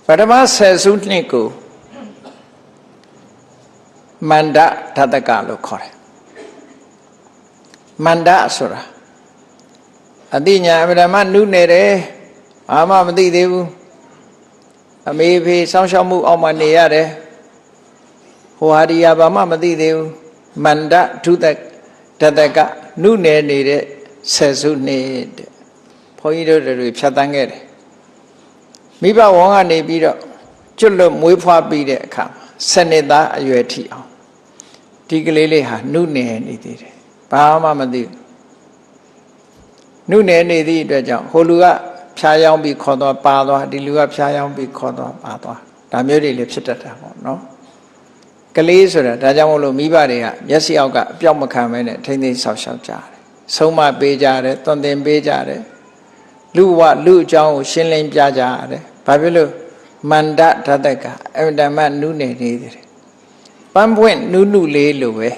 Speaker 1: ပထမဆယ်စုနှစ်ကိုမန္တဓတကလို့ခေါ်တယ်မန္တဆိုတာအတိညာအမြဲတမ်းနုနေတယ်ဘာမှမသိသေးဘူးအမေဖေစောင့်ရှောက်မှုအောက်မှာနေရတယ်ဟိုဟာဒီဟာဘာမှမသိသေးဘူးမန္တဓုတဓတကနုနယ်နေတဲ့ဆယ်စုနှစ်တဲ့ဘုန်းကြီးတို့တွေဖြတ်တန်းခဲ့တယ်မိဘဝန်ကနေပြီးတော့ကျွတ်လွတ်မွေးဖွားပြီးတဲ့အခါ7နှစ်သားအရွယ်ထိအောင်ဒီကလေးလေးဟာနုနယ်နေသေးတယ်ဘာမှမသိဘူးနုနယ်နေသည့်အတွက်ကြောင့်ဟိုလူကဖြားယောင်းပြီးခေါ်သွားပါသွားဒီလူကဖြားယောင်းပြီးခေါ်သွားပါသွားဒါမျိုးတွေလည်းဖြစ်တတ်တာပေါ့နော်ကလေးဆိုတာဒါကြောင့်မို့လို့မိဘတွေကမျက်စိအောက်ကအပြောက်မခံမဲနဲ့ထိမ့်သိမ်းဆောက်ရှောက်ကြတယ်ဆုံးမပေးကြတယ်သွန်သင်ပေးကြတယ်လူဝလူအကြောင်းကိုရှင်းလင်းပြကြရတယ်ဘာဖြစ်လို့မန္တဓတကအမြဲတမ်းနုနေနေတယ်ပန်းပွင့်နုနုလေးလိုပဲ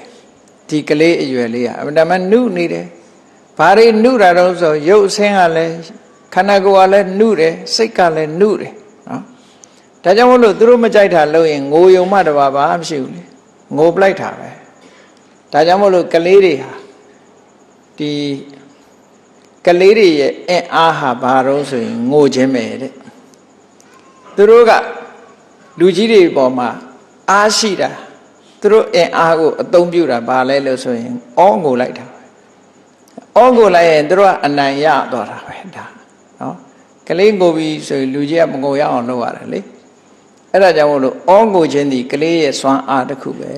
Speaker 1: ဒီကလေးအရွယ်လေးကအမြဲတမ်းနုနေတယ်ဘာတွေနုတာတော့ဆိုရုပ်အဆင်းကလည်းခန္ဓာကိုယ်ကလည်းနုတယ်စိတ်ကလည်းနုတယ်နော်ဒါကြောင့်မို့လို့သူတို့မကြိုက်တာလို့ရင်ငိုယုံမှတပါဘာမှမရှိဘူးလေငိုပလိုက်တာပဲဒါကြောင့်မို့လို့ကလေးတွေဟာဒီကလေးတွေရဲ့အင်အားဟာဘာတော့ဆိုရင်ငိုခြင်းပဲတဲ့သူတို့ကလူကြီးတွေပေါ်မှာအားရှိတာသူတို့အင်အားကိုအသုံးပြုတာဘာလဲလို့ဆိုရင်အောငိုလိုက်တာပဲအောငိုလိုက်ရင်သူတို့ကအနိုင်ရသွားတာပဲဒါနော်ကလေးငိုပြီးဆိုရင်လူကြီးကမငိုရအောင်လုပ်ရတယ်လေအဲ့ဒါကြောင့်မို့လို့အောငိုခြင်းဒီကလေးရဲ့စွမ်းအားတစ်ခုပဲ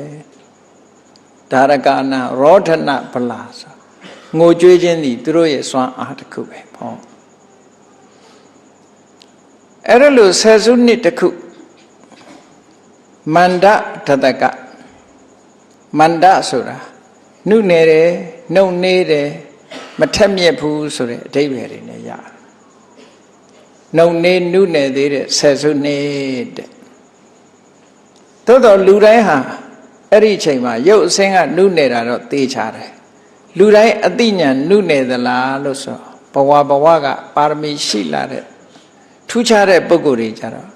Speaker 1: ဒါရကနာရောဒနာဗလာဆိုငိုကြွေးခြင်းဒီသူတို့ရဲ့စွမ်းအားတစ်ခုပဲဟောအဲ့ဒါလို့ဆယ်စုနှစ်တစ်ခုမန္တဓတကမန္တဆိုတာနုနယ်တယ်နှုတ်နေတယ်မထက်မြက်ဘူးဆိုတဲ့အဓိပ္ပာယ်တွေနဲ့ရတယ်နှုတ်နေနုနယ်သေးတဲ့ဆယ်စုနှစ်တဲ့သို့တော်လူတိုင်းဟာအဲ့ဒီအချိန်မှာရုပ်အစင်းကနုနယ်တာတော့သိချတယ်လူတိုင်းအသိဉာဏ်နုနယ်သလားလို့ဆိုဘဝကပါရမီရှိလာတဲ့ထူးခြားတဲ့ပုဂ္ဂိုလ်တွေကြတော့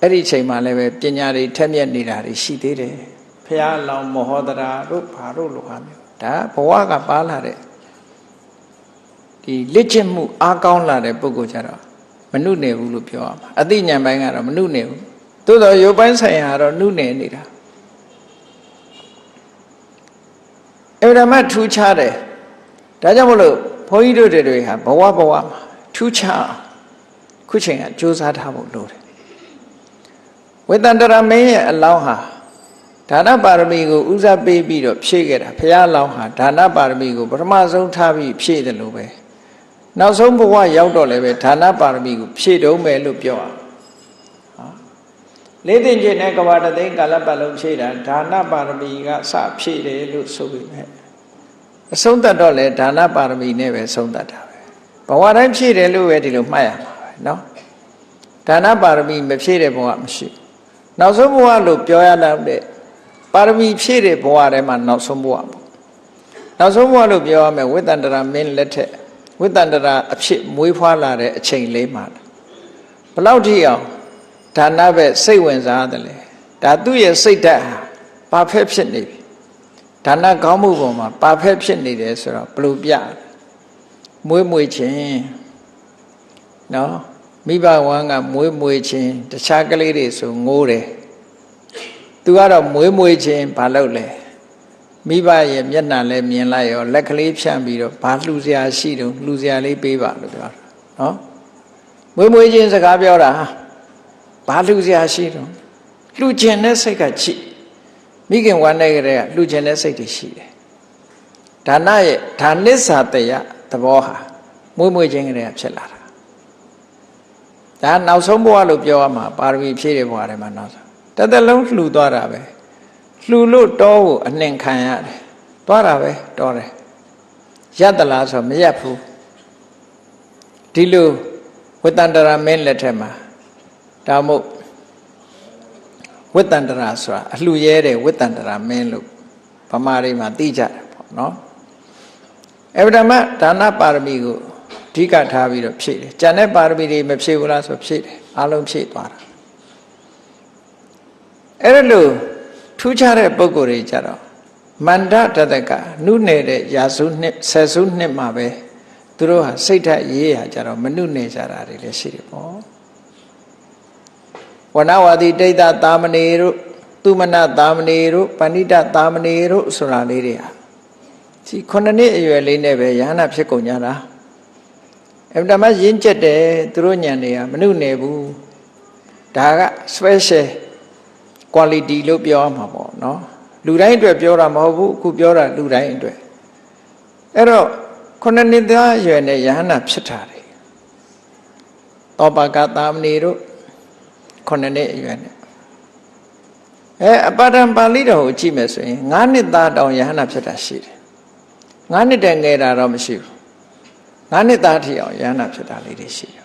Speaker 1: အဲ့ဒီအချိန်မှာလည်းပဲပညာတွေထက်မြက်နေတာတွေရှိသေးတယ်ဖះလောင်မဟောဒရာတို့ဘာတို့လိုဟာမျိုးဒါဘဝကပါလာတဲ့ဒီလက်ကျင့်မှုအားကောင်းလာတဲ့ပုဂ္ဂိုလ်ကြတော့မနုနယ်ဘူးလို့ပြောရမှာအသိဉာဏ်ပိုင်းကတော့မနုနယ်ဘူးသို့တော်ရုပ်ပိုင်းဆိုင်ရာတော့နုနယ်နေတာအဲ့ဒါမှထူးခြားတယ်ဒါကြောင့်မလို့ဘုန်းကြီးတို့တွေဟာဘဝမှာထူးခြားခုချိန်ကကြိုးစားထားဖို့လိုတယ်ဝေတန္တရမင်းရဲ့အလောင်းဟာဒါနပါရမီကိုဥစားပေးပြီးတော့ဖြည့်ခဲ့တာဘုရားအလောင်းဟာဒါနပါရမီကိုပထမဆုံးထားပြီးဖြည့်တယ်လို့ပဲ နောက်ဆုံးဘဝရောက်တော့လည်းပဲဌာနပါရမီကိုဖြည့်တော့မယ်လို့ပြောအောင်လေးသိင်ချင်းနဲ့ကဘာတသိန်းကာလပတ်လုံးဖြည့်တာဌာနပါရမီကစဖြည့်တယ်လို့ဆိုပြီးမယ်အဆုံးသတ်တော့လေဌာနပါရမီနဲ့ပဲဆုံးသတ်တာပဲဘဝတိုင်းဖြည့်တယ်လို့ပဲဒီလိုမှတ်ရမှာပဲနော်ဌာနပါရမီမဖြည့်တဲ့ဘဝမရှိနောက်ဆုံးဘဝလို့ပြောရတဲ့ပါရမီဖြည့်တဲ့ဘဝထဲမှာနောက်ဆုံးဘဝပေါ့နောက်ဆုံးဘဝလို့ပြောရမယ်ဝိတ္တန္တရာမင်းလက်ထက်ဝိတ္တန္တရာအဖြစ်မွေးဖွားလာတဲ့အချိန်လေးမှာဘလောက်ထိအောင်ဌာနပဲစိတ်ဝင်စားတယ်လေဒါသူ့ရဲ့စိတ်ဓာတ်ဟာပါဖက်ဖြစ်နေပြီဌာနကောင်းမှုပေါ်မှာပါဖက်ဖြစ်နေတယ်ဆိုတော့ဘလို့ပြမွေးခြင်းနော်မိဘဝမ်းကမွေးခြင်းတခြားကလေးတွေဆိုငိုးတယ်သူကတော့မွေးခြင်းဘာလုပ်လဲမိဘရဲ့မျက်နှာလဲမြင်လိုက်ရောလက်ကလေးဖြန့်ပြီးတော့ဘာလှူစရာရှိတော့လှူစရာလေးပေးပါလို့ပြောတာနော်မွေးခြင်းစကားပြောတာဘာလှူစရာရှိတော့လှူခြင်းတဲ့စိတ်ကချိမိခင်ဝမ်းနေကြတဲ့လှူခြင်းတဲ့စိတ်တွေရှိတယ်ဒါနရဲ့ဒါနစ္စာတယသဘောဟာမွေးခြင်းကလေးဖြစ်လာတာဒါနောက်ဆုံးဘဝလို့ပြောရမှာပါရမီဖြည့်တဲ့ဘဝထဲမှာနောက်ဆုံးတစ်သက်လုံးလှူသွားတာပဲလှူလို့တောကိုအနှင်ခံရတယ်သွားတာပဲတောတယ်ရက်တလားဆိုမရက်ဘူးဒီလိုဝိတ္တန္တရာမင်းလက်ထက်မှာဒါမို့ဝိတ္တန္တရာဆိုတာအလှရဲတဲ့ဝိတ္တန္တရာမင်းလို့ဗမာတွေမှာသိကြတယ်ပေါ့နော်အဲ့ဒါမှဒါနပါရမီကိုအဓိကထားပြီးတော့ဖြည့်တယ်ကျန်တဲ့ပါရမီတွေမဖြည့်ဘူးလားဆိုဖြည့်တယ်အလုံးဖြည့်သွားတာအဲ့ဒါလို့ထူးခြားတဲ့ပုဂ္ဂိုလ်တွေကြတော့မန္တတတကနုနယ်တဲ့ရာစုနှစ်ဆယ်စုနှစ်မှာပဲသူတို့ဟာစိတ်ဓာတ်ရေးရကြတော့မနုနယ်ကြတာတွေလည်းရှိတယ်ပေါ့ဝဏဝါဒီတိတ်တာတာမဏေတို့သူမနတာမဏေတို့ပဏိတတာမဏေတို့ဆိုတာလေးတွေဟာဒီ9နှစ်အရွယ်လေးနဲ့ပဲယဟနာဖြစ်ကုန်ကြတာအဲ့ဒါမှရင်းကျက်တယ်သူတို့ညံတွေကမနုနယ်ဘူးဒါက special quality လို့ပြောရမှာပေါ့နော်လူတိုင်းအတွက်ပြောတာမဟုတ်ဘူးအခုပြောတာလူတိုင်းအတွက်အဲ့တော့9နှစ်သားအရွယ်နဲ့ယဟနာဖြစ်တာတယ်တောပါကတာမဏေတို့9နှစ်အရွယ်နဲ့အပါဒံပါဠိတော်ကိုကြည့်မယ်ဆိုရင်9နှစ်သားတောင်ယဟနာဖြစ်တာရှိတယ်9နှစ်တည်းငယ်တာတော့မရှိဘူး9နှစ်သားထီအောင်ယဟနာဖြစ်တာလေးတွေရှိတယ်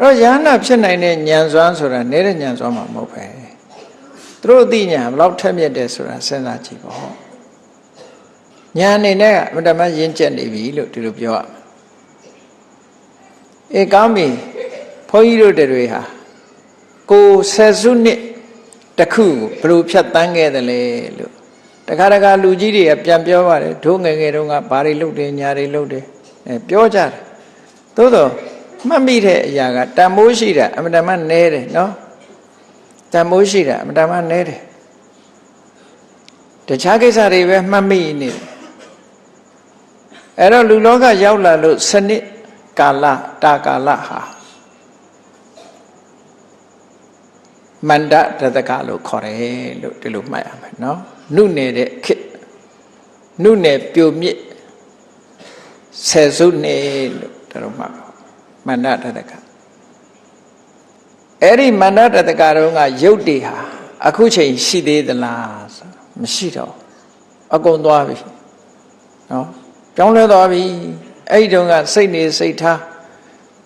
Speaker 1: အဲ့တော့ယဟနာဖြစ်နိုင်တဲ့ဉာဏ်စွမ်းဆိုတာနေတဲ့ဉာဏ်စွမ်းမှာမဟုတ်ပဲသူတို့အသိဉာဏ်ဘလောက်ထက်မြက်တယ်ဆိုတာစဉ်းစားကြည့်ပေါ့ဉာဏ်အနေနဲ့ကအမှန်တမ်းရင့်ကျက်နေပြီလို့ဒီလိုပြောရမယ်ကောင်းပြီဘုန်းကြီးတို့တွေဟာကိုဆယ်စုနှစ်တစ်ခုဘယ်လိုဖြတ်တန်းခဲ့တယ်လဲလို့တခါတခါလူကြီးတွေကပြန်ပြောပါတယ်ဒိုးငယ်ငယ်တုန်းကဘာတွေလုပ်တယ်ညာတွေလုပ်တယ်ပြောကြတယ်သို့တော့မှတ်မိတဲ့အရာကတန်မိုးရှိတာအမှန်တမ်းနဲတယ်နော်တန်မိုးရှိတာအမှန်တမ်းနဲတယ်တခြားကိစ္စတွေပဲမှတ်မိနေတယ်အဲ့တော့လူလောကရောက်လာလို့စနစ်ကာလတာကာလဟာမန္တတတကလို့ခေါ်တယ်လို့ဒီလိုမှတ်ရမယ်နော်နုနယ်တဲ့ခေတ်နုနယ်ပြိုမြစ်ဆယ်စုနှစ်လို့တို့မှတ်ပါမန္တတတကအဲ့ဒီမန္တတတကတုန်းကရုပ်တွေဟာအခုချိန်ရှိသေးသလားဆိုမရှိတော့အကုန်သွားပြီနော်ပြောင်းလဲသွားပြီအဲ့ဒီတုန်းကစိတ်နေစိတ်ထား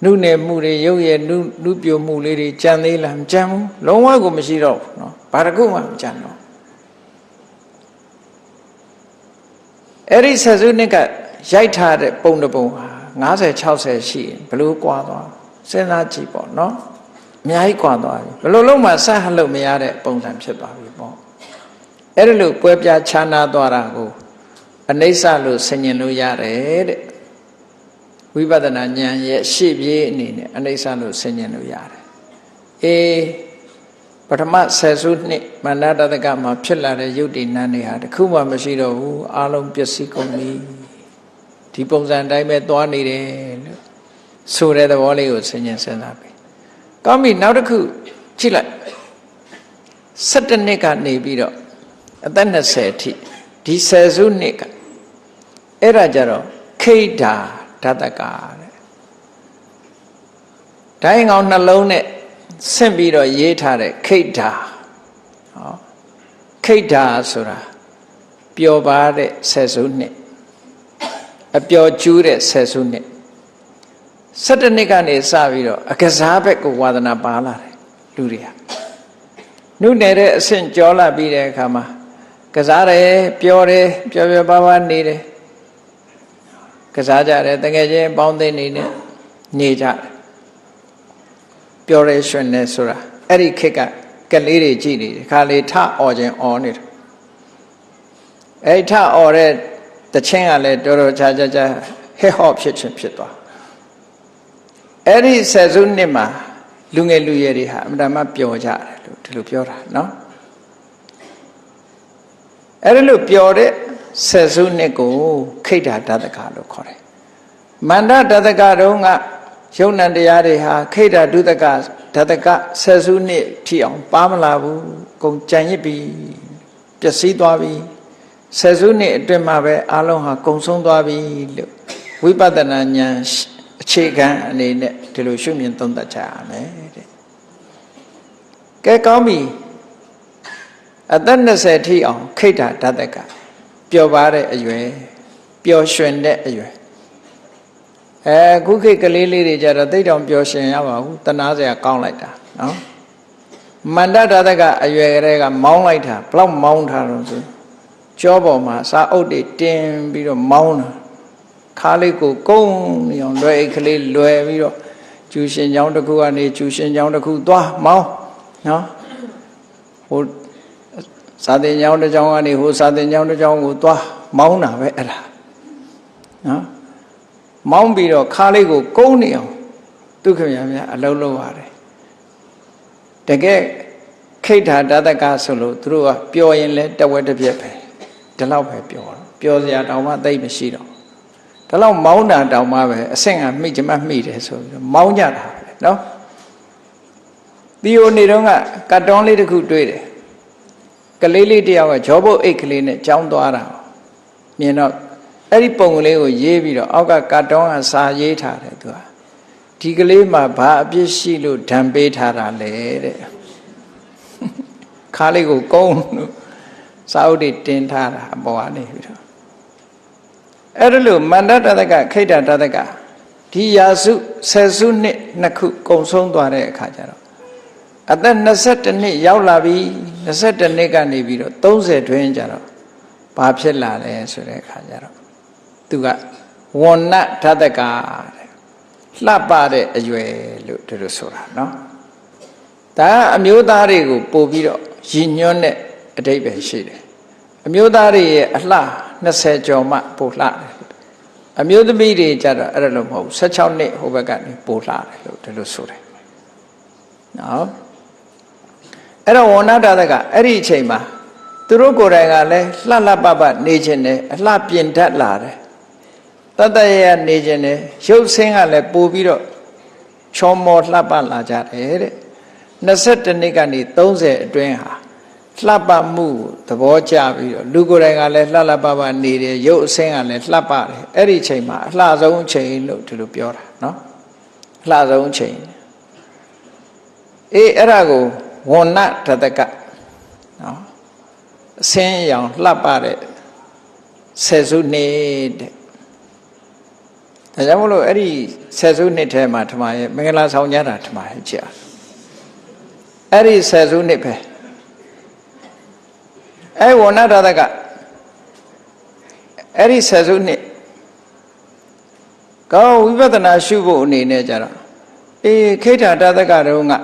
Speaker 1: နုနယ်မှုတွေရုပ်ရဲ့နုပြိုမှုလေးတွေကြံသေးလားမကြံဘူးလုံးဝကိုမရှိတော့ဘူးနော်ဘာတစ်ခုမှမကြံတော့အဲ့ဒီဆက်စုနှစ်ကရိုက်ထားတဲ့ပုံတစ်ပုံဟာ50 60ရှိရင်ဘလို့ကွာသွားစဉ်းစားကြည့်ပေါ့နော်အများကြီးကွာသွားပြီဘလို့လုံးမှစဟလို့မရတဲ့ပုံစံဖြစ်သွားပြီပေါ့အဲ့ဒါလို့ကွဲပြားခြားနာသွားတာကိုအနိစ္စလို့ဆင်ញင်လို့ရတယ်တဲ့ဝိပဿနာဉာဏ်ရဲ့ရှေ့ပြေးအနေနဲ့အနိစ္စလို့ဆင်ញင်လို့ရတယ်ပထမဆယ်စုနှစ်မန္တတတကမှာဖြစ်လာတဲ့ယုတ်တိနန်းတွေဟာတခုမှမရှိတော့ဘူးအလုံးပျက်စီးကုန်ပြီဒီပုံစံတိုင်းပဲသွားနေတယ်လို့ဆိုတဲ့သဘောလေးကိုဆင်ញင်စဉ်းစားပြီကောင်းပြီနောက်တစ်ခုကြည့်လိုက်17နှစ်ကနေပြီးတော့အသက်20အထိဒီဆယ်စုနှစ်ကအဲ့ဒါကြတော့ခိဒ္ဓဓာတကတဲ့ တိုင်းကောင်နှလုံးနဲ့ဆင့်ပြီးတော့ရေးထားတဲ့ခိတ္တာဟောခိတ္တာဆိုတာပျော်ပါတဲ့ဆယ်စုနှစ်အပျော်ကျူးတဲ့ဆယ်စုနှစ်17နှစ်ကနေစပြီးတော့အကစားဘက်ကိုဝါသနာပါလာတယ်လူတွေကနုနယ်တဲ့အဆင့်ကျော်လာပြီးတဲ့အခါမှာကစားတယ်ပျော်တယ်ပျော်ပျော်ပါပါနေတယ်ကစားကြတယ်တကယ်ချင်းပေါင်းသိနေနဲ့နေကြတယ်ပျော်ရဲရွှင်နေဆိုတာအဲ့ဒီခေတ်ကလေးတွေကြည့်နေတယ်ခါလေထအော်ခြင်းအော်နေတယ်အဲ့ထအော်တဲ့တခြင်းကလည်းတော်တော်ကြာဟစ်ဟော့ဖြစ်ခြင်းဖြစ်သွားအဲ့ဒီဆယ်စုနှစ်မှာလူငယ်လူရွယ်တွေဟာအမှန်တမ်းပျော်ကြတယ်လို့ဒီလိုပြောတာနော်အဲ့ဒီလိုပျော်တဲ့ဆယ်စုနှစ်ကိုခိတ္တာဒသကလို့ခေါ်တယ်မန္တဒသကတုန်းကယုံ nant တရားတွေဟာခိတ္တာဒုသကဒသကဆယ်စုနှစ်ထိအောင်ပါမလာဘူးကုန်ကြံရစ်ပြီပျက်စီးသွားပြီဆယ်စုနှစ်အတွင်းမှာပဲအလုံးဟာကုံဆုံးသွားပြီလို့ဝိပဿနာဉာဏ်အခြေခံအနေနဲ့ဒီလိုရှုမြင်သုံးသပ်ကြရမယ်တဲ့ကဲကောင်းပြီအသက်20ထိအောင်ခိတ္တာဒသကပျော်ပါတဲ့အရွယ်ပျော်ရွှင်တဲ့အရွယ်ခုခေတ်ကလေးလေးတွေကြတော့သိတောင်ပျော်ရွှင်ရပါဘူးတနာစရာကောင်းလိုက်တာနော်မန္တဒသကအရွယ်ကလေးကမောင်းလိုက်တာဘလောက်မောင်းထားတော့ဆိုကြောပေါ်မှာစာအုပ်တွေတင်ပြီးတော့မောင်းတာခါလေးကိုကုန်းနေအောင်လွယ်အိတ်ကလေးလွယ်ပြီးတော့ကျူရှင်ချောင်းတစ်ခုကနေကျူရှင်ချောင်းတစ်ခုသွားမောင်းနော်ဟိုစာသင်ကျောင်းတစ်ကျောင်းကနေဟိုစာသင်ကျောင်းတစ်ကျောင်းကိုသွားမောင်းတာပဲအဲ့ဒါနော်မောင်းပြီးတော့ခါလေးကိုကုန်းနေအောင်ဒုက္ခများများအလုံးလုံးရတယ်တကယ်ခိတ္တာဒသကဆိုလို့သူတို့ကပျော်ရင်လဲတဝက်တစ်ပြက်ပဲဒီလောက်ပဲပျော်တော့ပျော်စရာတောင်မှသိမရှိတော့ဒီလောက်မောင်းတာတောင်မှပဲအဆင့်ကမိကျမမိတယ်ဆိုပြီးတော့မောင်းကြတာပဲနော်ဒီဟိုနေတော့ကတ်တွန်းလေးတစ်ခုတွေ့တယ်ကလေးလေးတယောက်ကဂျောဘုတ်အိတ်ကလေးနဲ့ကြောင်းသွားတာမြင်တော့အဲ့ဒီပုံကလေးကိုရေးပြီးတော့အောက်ကကတ်တွန်းကစာရေးထားတယ်သူကဒီကလေးမှာဘာအပြစ်ရှိလို့ဓာန်ပေးထားတာလဲတဲ့ခါလေးကိုကုန်းလို့စာအုပ်တွေတင်ထားတာအပေါ်ကနေပြီးတော့အဲ့ဒါလို့မန္တဒသကခိတ္တာဒသကဒီရာစုဆယ်စုနှစ်နှစ်ခုကုံဆုံးသွားတဲ့အခါကျတော့အသက်22နှစ်ရောက်လာပြီ22နှစ်ကနေပြီးတော့30တွင်းကျတော့ဘာဖြစ်လာလဲဆိုတဲ့အခါကျတော့သူကဝဏ္ဏဒသကတဲ့လှပတဲ့အရွယ်လို့ဒီလိုဆိုတာနော်ဒါကအမျိုးသားတွေကိုပို့ပြီးတော့ရည်ညွှန်းတဲ့အဓိပ္ပာယ်ရှိတယ်အမျိုးသားတွေရဲ့အလှ20ကျော်မှပိုလှတယ်အမျိုးသမီးတွေကြတော့အဲ့လိုမဟုတ်ဘူး16နှစ်ဟိုဘက်ကနေပိုလှတယ်လို့ဒီလိုဆိုတယ်နော်အဲ့တော့ဝဏ္ဏဒသကအဲ့ဒီအချိန်မှာသူတို့ကိုယ်တိုင်ကလည်းလှလှပပနေခြင်းနဲ့အလှပြင်တတ်လာတယ်တတရနေခြင်းနဲ့ရုပ်ဆင်းကလည်းပို့ပြီးတော့ချောမောလှပလာကြတယ်တဲ့22နှစ်ကနေ30အတွင်းဟာလှပမှုသဘောကျပြီးတော့လူကိုယ်တိုင်ကလည်းလှလှပပနေတယ်ရုပ်အဆင်းကလည်းလှပတယ်အဲ့ဒီအချိန်မှာအလှဆုံးအချိန်လို့ဒီလိုပြောတာနော်အလှဆုံးအချိန်အဲ့ဒါကိုဝဏ္ဏဒသကနော်အဆင်းရောင်လှပတဲ့ဆယ်စုနှစ်တဲ့ဒါကြောင့်မလို့အဲ့ဒီဆယ်စုနှစ်ထဲမှာထမရဲ့မင်္ဂလာဆောင်ကြတာထမရဲ့ကြာအဲ့ဒီဆယ်စုနှစ်ပဲအဲ့ဝဏ္ဏဒသကအဲ့ဒီဆယ်စုနှစ်ကောဝိပဿနာရှုဖို့အနေနဲ့ကြတော့ခိတ္တာဒသကတုန်းက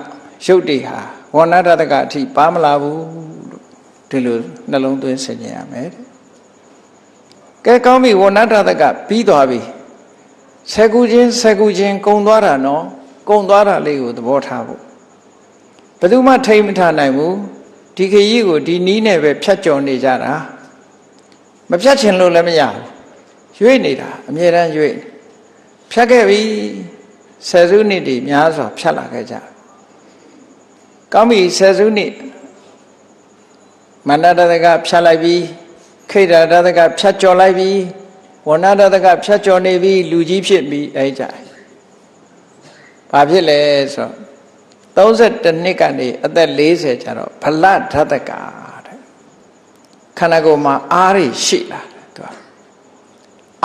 Speaker 1: ရုပ်တွေဟာဝဏ္ဏဒသကအထိပါမလာဘူးလို့ဒီလိုနှလုံးသွင်းဆင်ခြင်ရမယ်တဲ့ကဲကောင်းပြီဝဏ္ဏဒသကပြီးသွားပြီဆယ်ခုချင်းကုံသွားတာနော်ကုံသွားတာလေးကိုသဘောထားဖို့ဘယ်သူမှထိမ့်မထားနိုင်ဘူးဒီခရီးကိုဒီနီးနဲ့ပဲဖြတ်ကျော်နေကြတာမဖြတ်ချင်လို့လည်းမရဘူးရွေ့နေတာအမြဲတမ်းရွေ့ဖြတ်ခဲ့ပြီဆယ်စုနှစ်တွေများစွာဖြတ်လာခဲ့ကြကောင်းပြီဆယ်စုနှစ်မန္တဒသကဖြတ်လိုက်ပြီခိတ္တာဒသကဖြတ်ကျော်လိုက်ပြီဝဏ္ဏဒသကဖြတ်ကျော်နေပြီလူကြီးဖြစ်ပြီအဲ့ကြ ဘာဖြစ်လဲဆိုတော့32နှစ်ကနေအသက်40ကျတော့ဖလဓတကတဲ့ခန္ဓာကိုယ်မှာအားရရှိလာတယ်သူက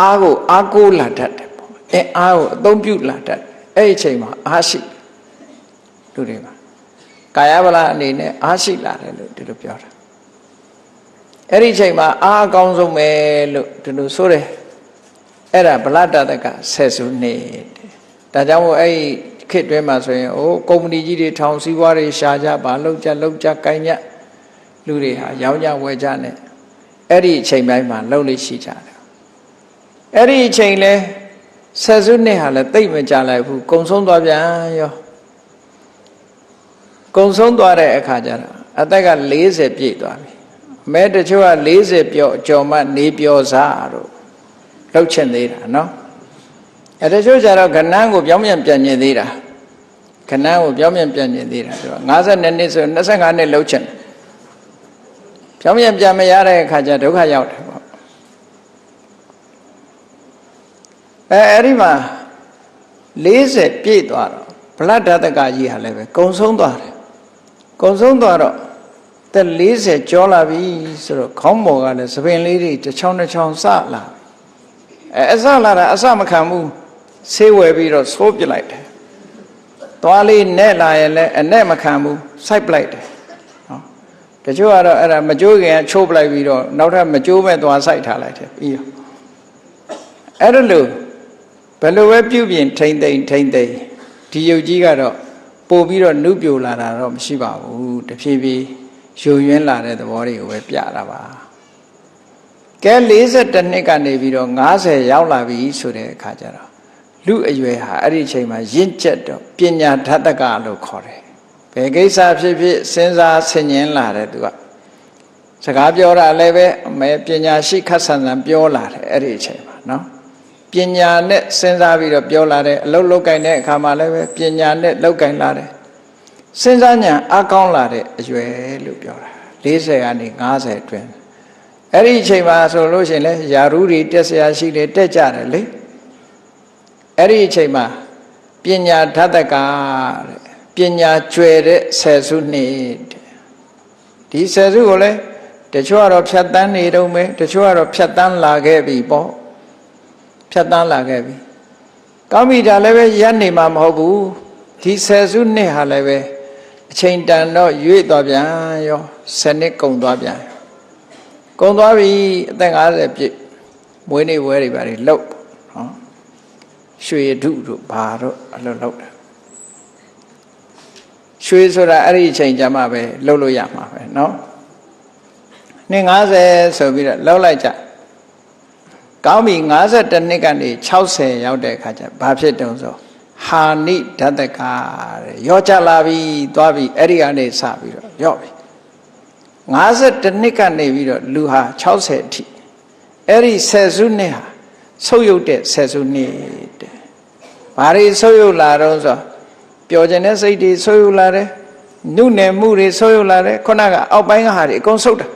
Speaker 1: အားကိုအားကိုးလာတတ်တယ်ပေါ့အားကိုအသုံးပြုလာတတ်တယ်အဲ့ဒီအချိန်မှာအားရှိလူတွေမှာကာယဗလာအနေနဲ့အားရှိလာတယ်လို့ဒီလိုပြောတာအဲ့ဒီအချိန်မှာအားအကောင်းဆုံးပဲလို့ဒီလိုဆိုတယ်အဲ့ဒါဗလဓတကဆက်စုနှစ်ဒါကြောင့်မို့အဲ့ဒီခေတ်တွင်းမှာဆိုရင်ကုမ္ပဏီကြီးတွေထောင်စည်းဝါးတွေရှာကြပါလောက်ကြကိုင်းညလူတွေဟာရောင်းကြဝယ်ကြနဲ့အဲ့ဒီအချိန်ပိုင်းမှာလှုပ်လို့ရှိကြတယ်အဲ့ဒီအချိန်လဲဆက်စုနှစ်ဟာလည်းတိတ်မကြလိုက်ဘူးကုံဆုံးသွားပြန်ရောကုံဆုံးသွားတဲ့အခါကျတော့အသက်က40ပြည့်သွားပြီမဲတချို့က40ကျော်မှနေပြောစားတို့လှုပ်ချင်သေးတာနော်အဲတချို့ကျတော့ခဏန်းကိုပြောင်းပြန်ပြန်ညင်သေးတာခဏန်းကိုပြောင်းပြန်ပြန်ညင်သေးတာဆိုတော့52နှစ်ဆို25နှစ်လှုပ်ချင်ပြောင်းပြန်ပြန်မရတဲ့အခါကျဒုက္ခရောက်တယ်ပေါ့အဲ့ဒီမှာ40ပြည့်သွားတော့ဗလဓတကကြီးဟာလည်းပဲကုံဆုံးသွားတယ်ကုံဆုံးသွားတော့သက်40ကျော်လာပြီဆိုတော့ခေါင်းပေါ်ကလည်းသပင်လေးတွေတစ်ချောင်းတစ်ချောင်းစလာအစလာတာအစမခံဘူးဆေးဝယ်ပြီးတော့ဆိုးပစ်လိုက်တယ်သွားလေးနဲ့လာရင်လည်းအနဲ့မခံဘူးစိုက်ပလိုက်တယ်နော်တချို့ကတော့အဲ့ဒါမကြိုးခင်ချိုးပလိုက်ပြီးတော့နောက်ထပ်မကြိုးမဲ့သွားစိုက်ထားလိုက်တယ်ပြီးရောအဲ့ဒါလို့ဘယ်လိုပဲပြုပြင်ထိမ့်သိမ့်ဒီယုတ်ကြီးကတော့ပို့ပြီးတော့နုပြိုလာတာတော့မရှိပါဘူးတဖြည်းဖြည်းယိုယွင်းလာတဲ့သဘောတွေကိုပဲပြတာပါကဲ42နှစ်ကနေပြီးတော့50ရောက်လာပြီဆိုတဲ့အခါကျတော့လူအရွယ်ဟာအဲ့ဒီအချိန်မှာရင့်ကျက်တော့ပညာဓတကလို့ခေါ်တယ်ဘယ်ကိစ္စဖြစ်ဖြစ်စဉ်းစားဆင်ခြင်လာတယ်သူကစကားပြောတာလည်းပဲအမေပညာရှိခက်ဆန်ဆန်ပြောလာတယ်အဲ့ဒီအချိန်မှာနော်ပညာနဲ့စဉ်းစားပြီးတော့ပြောလာတယ်အလုပ်လုပ်ကင်တဲ့အခါမှာလည်းပဲပညာနဲ့လုပ်ကင်လာတယ်စဉ်းစားဉာဏ်အကောင်းလာတဲ့အရွယ်လို့ပြောတာ40ကနေ50အတွင်းအဲ့ဒီအချိန်မှာဆိုလို့ရှိရင်လည်းယာရုတွေတက်ဆရာရှိတယ်တက်ကြတယ်လေအဲ့ဒီအချိန်မှာပညာဓတကတဲ့ပညာကျွယ်တဲ့ဆယ်စုနှစ်ဒီဆယ်စုကိုလည်းတချို့ကတော့ဖြတ်တန်းနေတော့မယ်တချို့ကတော့ဖြတ်တန်းလာခဲ့ပြီပေါ့ဖြတ်တန်းလာခဲ့ပြီကောင်းပြီဒါလည်းပဲရပ်နေမှာမဟုတ်ဘူးဒီဆယ်စုနှစ်ဟာလည်းပဲအချိန်တန်တော့ရွေ့သွားပြန်ရော10နှစ်ကုန်သွားပြန်ကုန်သွားပြီအသက်50ပြည့်မွေးနေ့ဝဲတွေပါလေလှုပ်နော်ရွှေဓုတို့ဘာတို့အလုပ်လုပ်တာရွှေဆိုတာအဲ့ဒီအချိန်ကြမှာပဲလှုပ်လို့ရမှာပဲနော်နှစ်50ဆိုပြီးတော့လှုပ်လိုက်ကြကောင်းပြီ52နှစ်ကနေ60ရောက်တဲ့အခါကျဘာဖြစ်တုံးဆိုဟာနိဓတကတဲ့ရောကြလာပြီသွားပြီအဲ့ဒီကနေစပြီးတော့ရော့ပြီ52နှစ်ကနေပြီးတော့လူဟာ60အထိအဲ့ဒီဆယ်စုနှစ်ဟာဆုပ်ယုတ်တဲ့ဆယ်စုနှစ်တဲ့ဘာတွေဆုပ်ယုတ်လာတော့ဆိုပျော်ခြင်းတဲ့စိတ်တွေဆုပ်ယုတ်လာတယ်နုနယ်မှုတွေဆုပ်ယုတ်လာတယ်ခုနကအောက်ပိုင်းကဟာတွေအကုန်ဆုပ်တာ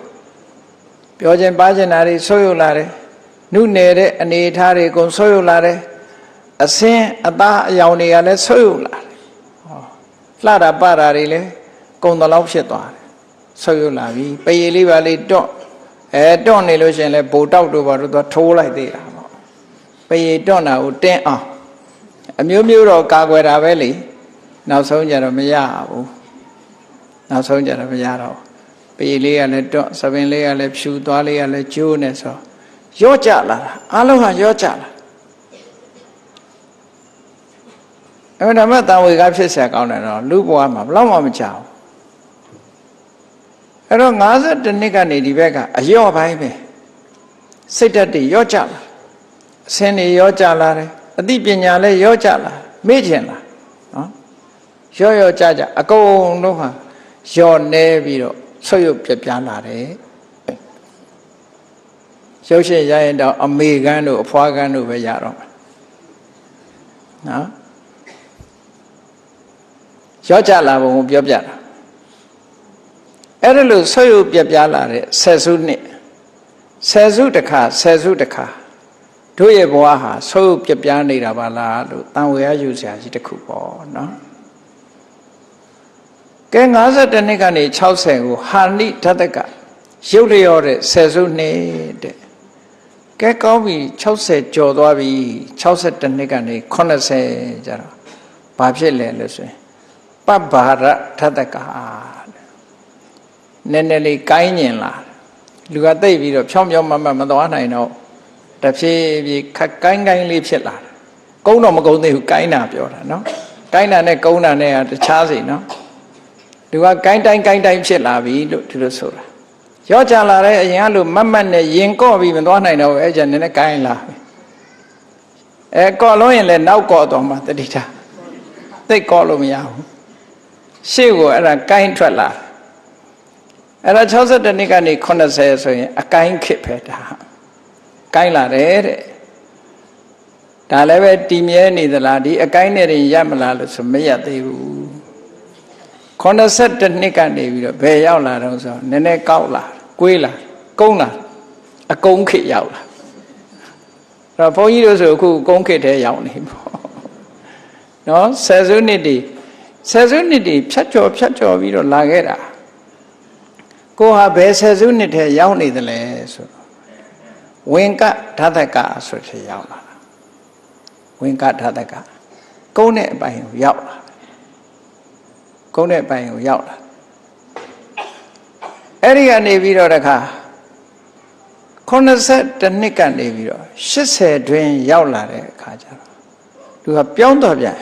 Speaker 1: ပျော်ခြင်းပါခြင်းတာတွေဆုပ်ယုတ်လာတယ်နုနယ်တဲ့အနေအထားတွေအကုန်ဆုပ်ယုတ်လာတယ်အစင်းအသားအယောင်တွေကလည်းဆုပ်ယုတ်လာတယ်လှတာပတာတွေလည်းကုံတလောက်ဖြစ်သွားတယ်ဆုပ်ယုတ်လာပြီပရည်လေးပါလေးတွန့်တွန့်နေလို့ရှိရင်လည်းဘိုတောက်တို့ဘာလို့သွားထိုးလိုက်သေးတာပေါ့ပရည်တွန့်တာကိုတင်းအောင်အမျိုးမျိုးတော့ကာကွယ်တာပဲလေနောက်ဆုံးကြတော့မရဘူးနောက်ဆုံးကြတော့မရတော့ပရည်လေးကလည်းတွန့်သပင်လေးကလည်းဖြူသွားလေးကလည်းကျိုးနေဆိုရော့ကြလာတာအလုံးဟာရော့ကြလာအဲ့ဒါမှတန်ဝေကဖြစ်เสียကောင်းတယ်တော့လူဘဝမှာဘယ်တော့မှမကြောက်အဲ့တော့52နှစ်ကနေဒီဘက်ကအယော့ပိုင်းပဲစိတ်ဓာတ်တွေရော့ကြလာအစင်းတွေရော့ကြလာတယ်အသိပညာလည်းရော့ကြလာမေ့ချင်လာနော်ရော့ကြအကုန်လုံးဟာရော့နေပြီးတော့ဆုပ်ယုပ်ပြပြလာတယ်ရုပ်ရှင်ရရင်တော့အမေကန်းတို့အဖွားကန်းတို့ပဲရတော့မှာနော်ရော့ကြလာပုံကိုပြောပြတာအဲ့ဒါလို့ဆုပ်ယုပ်ပြပြလာတဲ့ဆယ်စုနှစ်ဆယ်စုတစ်ခါဆယ်စုတစ်ခါ တို့ရဲ့ဘဝဟာဆုပ်ပြပြနေတာပါလားလို့တန်ဝေရယူစရာကြီးတစ်ခုပေါ့နော်ကဲ52နှစ်ကနေ60ကိုဟာနိဓတကရုပ်လျော့တဲ့ဆယ်စုနှစ်တဲ့ကဲကောင်းပြီ60ကျော်သွားပြီ62နှစ်ကနေ80ကျတော့ဘာဖြစ်လဲလို့ဆိုရင်ပဗ္ဗာရဓတကနည်းနည်းလေးကိုင်းညင်လာလူကသိပြီးတော့ဖြောင်းဖြောင်းမမသွားနိုင်တော့တဖြည်းဖြည်းခက်ကိုင်းလေးဖြစ်လာတယ်ကုန်းတော့မကုန်းသေးဘူးကိုင်းတာပြောတာနော်ကိုင်းတာနဲ့ကုန်းတာနဲ့တခြားစီနော်လူကကိုင်းတိုင်းဖြစ်လာပြီလို့ဒီလိုဆိုတာရောကြလာတဲ့အရင်ကလို့မတ်နဲ့ရင်ကော့ပြီးမသွားနိုင်တော့ဘူးအဲ့ကျနည်းနည်းကိုင်းလာပြီကော့လုံးရင်လည်းနောက်ကော့တော့မှတတိထားသိကော့လို့မရဘူးရှေ့ကိုအဲ့ဒါကိုင်းထွက်လာအဲ့ဒါ62နှစ်ကနေ80ဆိုရင်အကိုင်းခစ်ပဲဒါကိုင်းလာတယ်တဲ့ဒါလည်းပဲတည်မြဲနေသလားဒီအကိုင်းနဲ့ရင်ရမလားလို့ဆိုမရသေးဘူး82နှစ်ကနေပြီးတော့ဘယ်ရောက်လာတော့ဆိုနည်းနည်းကောက်လာကွေးလာကုန်းလာအကုန်းခစ်ရောက်လာအဲ့တော့ဘုန်းကြီးတို့ဆိုအခုကုန်းခစ်ထဲရောက်နေပေါ့နော်ဆယ်စုနှစ်တွေဖြတ်ကျော်ပြီးတော့လာခဲ့တာကိုဟာဘယ်ဆယ်စုနှစ်ထဲရောက်နေသလဲဆိုဝင်ကဓာတကဆိုတဲ့ရောက်လာဝင်ကဓာတကကုန်းတဲ့အပိုင်းကိုရောက်လာကုန်းတဲ့အပိုင်းကိုရောက်လာအဲ့ဒီကနေပြီးတော့တခါ82နှစ်ကနေပြီးတော့80တွင်ရောက်လာတဲ့အခါကျတော့သူကပြောင်းသွားပြန်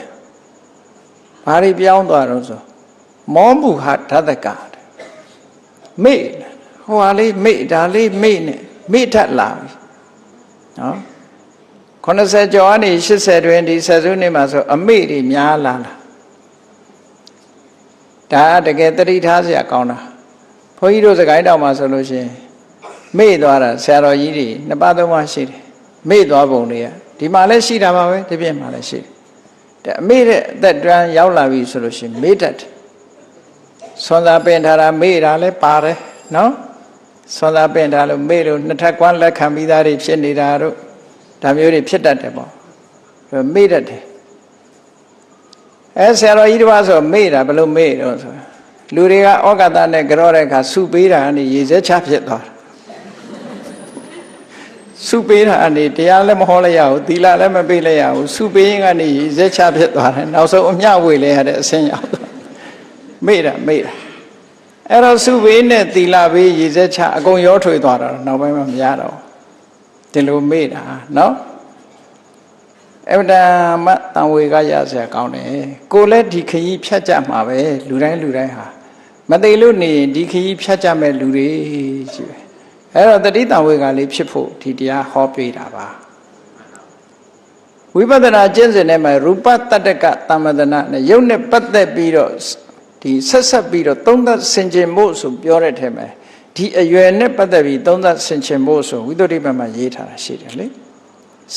Speaker 1: ဘာတွေပြောင်းသွားတော့ဆိုမောမှုဟာဓာတကမေ့ဟိုဟာလေးမေ့ဒါလေးမေ့နဲ့မေ့ထက်လာပြီနော်80ကျော်ကနေ80တွင်ဒီဆယ်စုနှစ်မှာဆိုအမေ့တွေများလာဒါတကယ်တတိထားစရာကောင်းတာဘုန်းကြီးတို့စကိုင်းတောင်မှာဆိုလို့ရှိရင်မေ့သွားတာဆရာတော်ကြီးတွေနှစ်ပါးသုံးပါးရှိတယ်မေ့သွားပုံတွေကဒီမှာလည်းရှိတာပါပဲဒီပြင်မှာလည်းရှိတယ်အမေ့တဲ့အသက်တွန်းရောက်လာပြီဆိုလို့ရှိရင်မေ့တတ်တယ်ဆွမ်းသာပင်ထားတာမေ့တာလည်းပါတယ်နော်ဆွမ်းသာပင်ထားလို့မေ့လို့နှစ်ထပ်ကွမ်းလက်ခံပြီးသားတွေဖြစ်နေတာတို့ဒါမျိုးတွေဖြစ်တတ်တယ်ပေါ့မေ့တတ်တယ်ဆရာတော်ကြီးတစ်ပါးဆိုမေ့တာဘယ်လိုမေ့တော့ဆိုလူတွေကဩဃတနဲ့ကြောတဲ့အခါစုပေးတာကနေရေစက်ချဖြစ်သွားတာစုပေးတာကနေတရားလည်းမဟောလိုက်ရဘူးသီလလည်းမပေးလိုက်ရဘူးစုပေးရင်ကနေရေစက်ချဖြစ်သွားတယ်နောက်ဆုံးအမျှဝေလဲရတဲ့အဆင့်ရောက်သွားမေ့တာအဲ့တော့စုပေးနဲ့သီလပေးရေစက်ချအကုန်ရောထွေသွားတာနောက်ပိုင်းမှမရတော့ဒီလိုမေ့တာနော်အဲ့ဒါမှတန်ဝေကရစရာကောင်းတယ်ကိုလည်းဒီခရီးဖြတ်ကြမှာပဲလူတိုင်းဟာမသိလို့နေရင်ဒီခရီးဖြတ်ကြမဲ့လူတွေကြီးပဲအဲ့တော့တတိတန်ဝေကလေးဖြစ်ဖို့ဒီတရားဟောပေးတာပါဝိပဿနာကျင့်စဉ်ထဲမှာရူပတတ္တကသမ္မဒနာနဲ့ရုပ်နဲ့ပတ်သက်ပြီးတော့ဒီဆက်ပြီးတော့သုံးသပ်ဆင်ခြင်ဖို့ဆိုပြောတဲ့ထဲမှာဒီအရွယ်နဲ့ပတ်သက်ပြီးသုံးသပ်ဆင်ခြင်ဖို့ဆိုဝိသုဒ္ဓိပတ်မှာရေးထားတာရှိတယ်လေ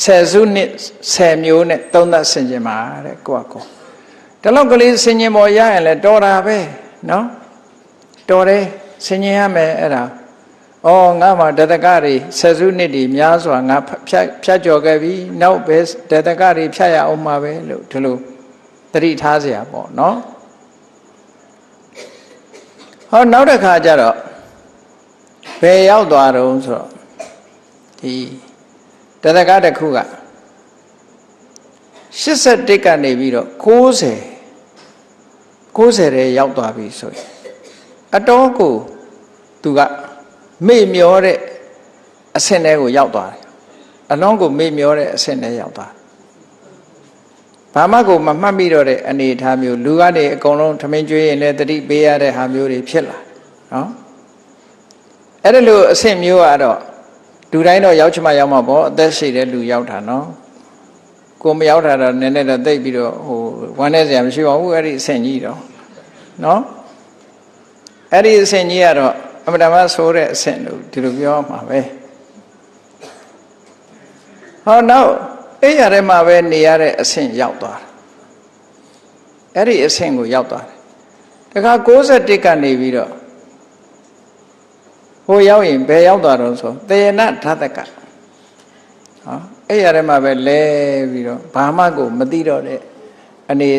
Speaker 1: ဆယ်စုနှစ်10မျိုးနဲ့သုံးသပ်ဆင်ခြင်ပါတဲ့ကိုယ့်အကောဒီလောက်ကလေးဆင်ခြင်ပေါ်ရရင်လည်းတော်တာပဲနော်တော်တယ်ဆင်ခြင်ရမယ်အဲ့ဒါငါမှတတကတွေဆယ်စုနှစ်တွေများစွာငါဖြတ်ကျော်ခဲ့ပြီနောက်ပဲတတကတွေဖြတ်ရအောင်မှာပဲလို့ဒီလိုသတိထားเสียပေါ့နော်နောက်တစ်ခါကျတော့ဘယ်ရောက်သွားတော့ဆိုတော့ဒီတတကတစ်ခုက81ကနေပြီးတော့90ထဲရောက်သွားပြီဆိုရင်အတော်ကိုသူကမေ့မျောတဲ့အဆင့်တွေကိုရောက်သွားတယ်အလုံးကိုမေ့မျောတဲ့အဆင့်တွေရောက်သွားဘာမှကိုမမှတ်မိတော့တဲ့အနေအထားမျိုးလူကနေအကုန်လုံးထမင်းကျွေးရင်လည်းတတိပေးရတဲ့ဟာမျိုးတွေဖြစ်လာနော်အဲ့ဒါလို့အဆင့်မျိုးကတော့လူတိုင်းတော့ရောက်ချင်မှရောက်မှာပေါ့အသက်ရှိတဲ့လူရောက်တာနော်ကိုမရောက်တာတော့နည်းနည်းတော့သိပြီးတော့ဝမ်းနေစရာမရှိပါဘူးအဲ့ဒီအဆင့်ကြီးတော့နော်အဲ့ဒီအဆင့်ကြီးကတော့အမှန်တမ်းဆိုးတဲ့အဆင့်လို့ဒီလိုပြောမှာပဲနောက်အဲ့ရတဲ့မှာပဲနေရတဲ့အဆင့်ရောက်သွားတယ်အဲ့ဒီအဆင့်ကိုရောက်သွားတယ်ဒါက61ကနေပြီးတော့ဟိုရောက်ရင်ဘယ်ရောက်သွားတော့ဆိုသေယနာဓာတက အဲ့ရထဲမှာပဲလဲပြီးတော့ဘာမှကိုမသိတော့တဲ့အနေ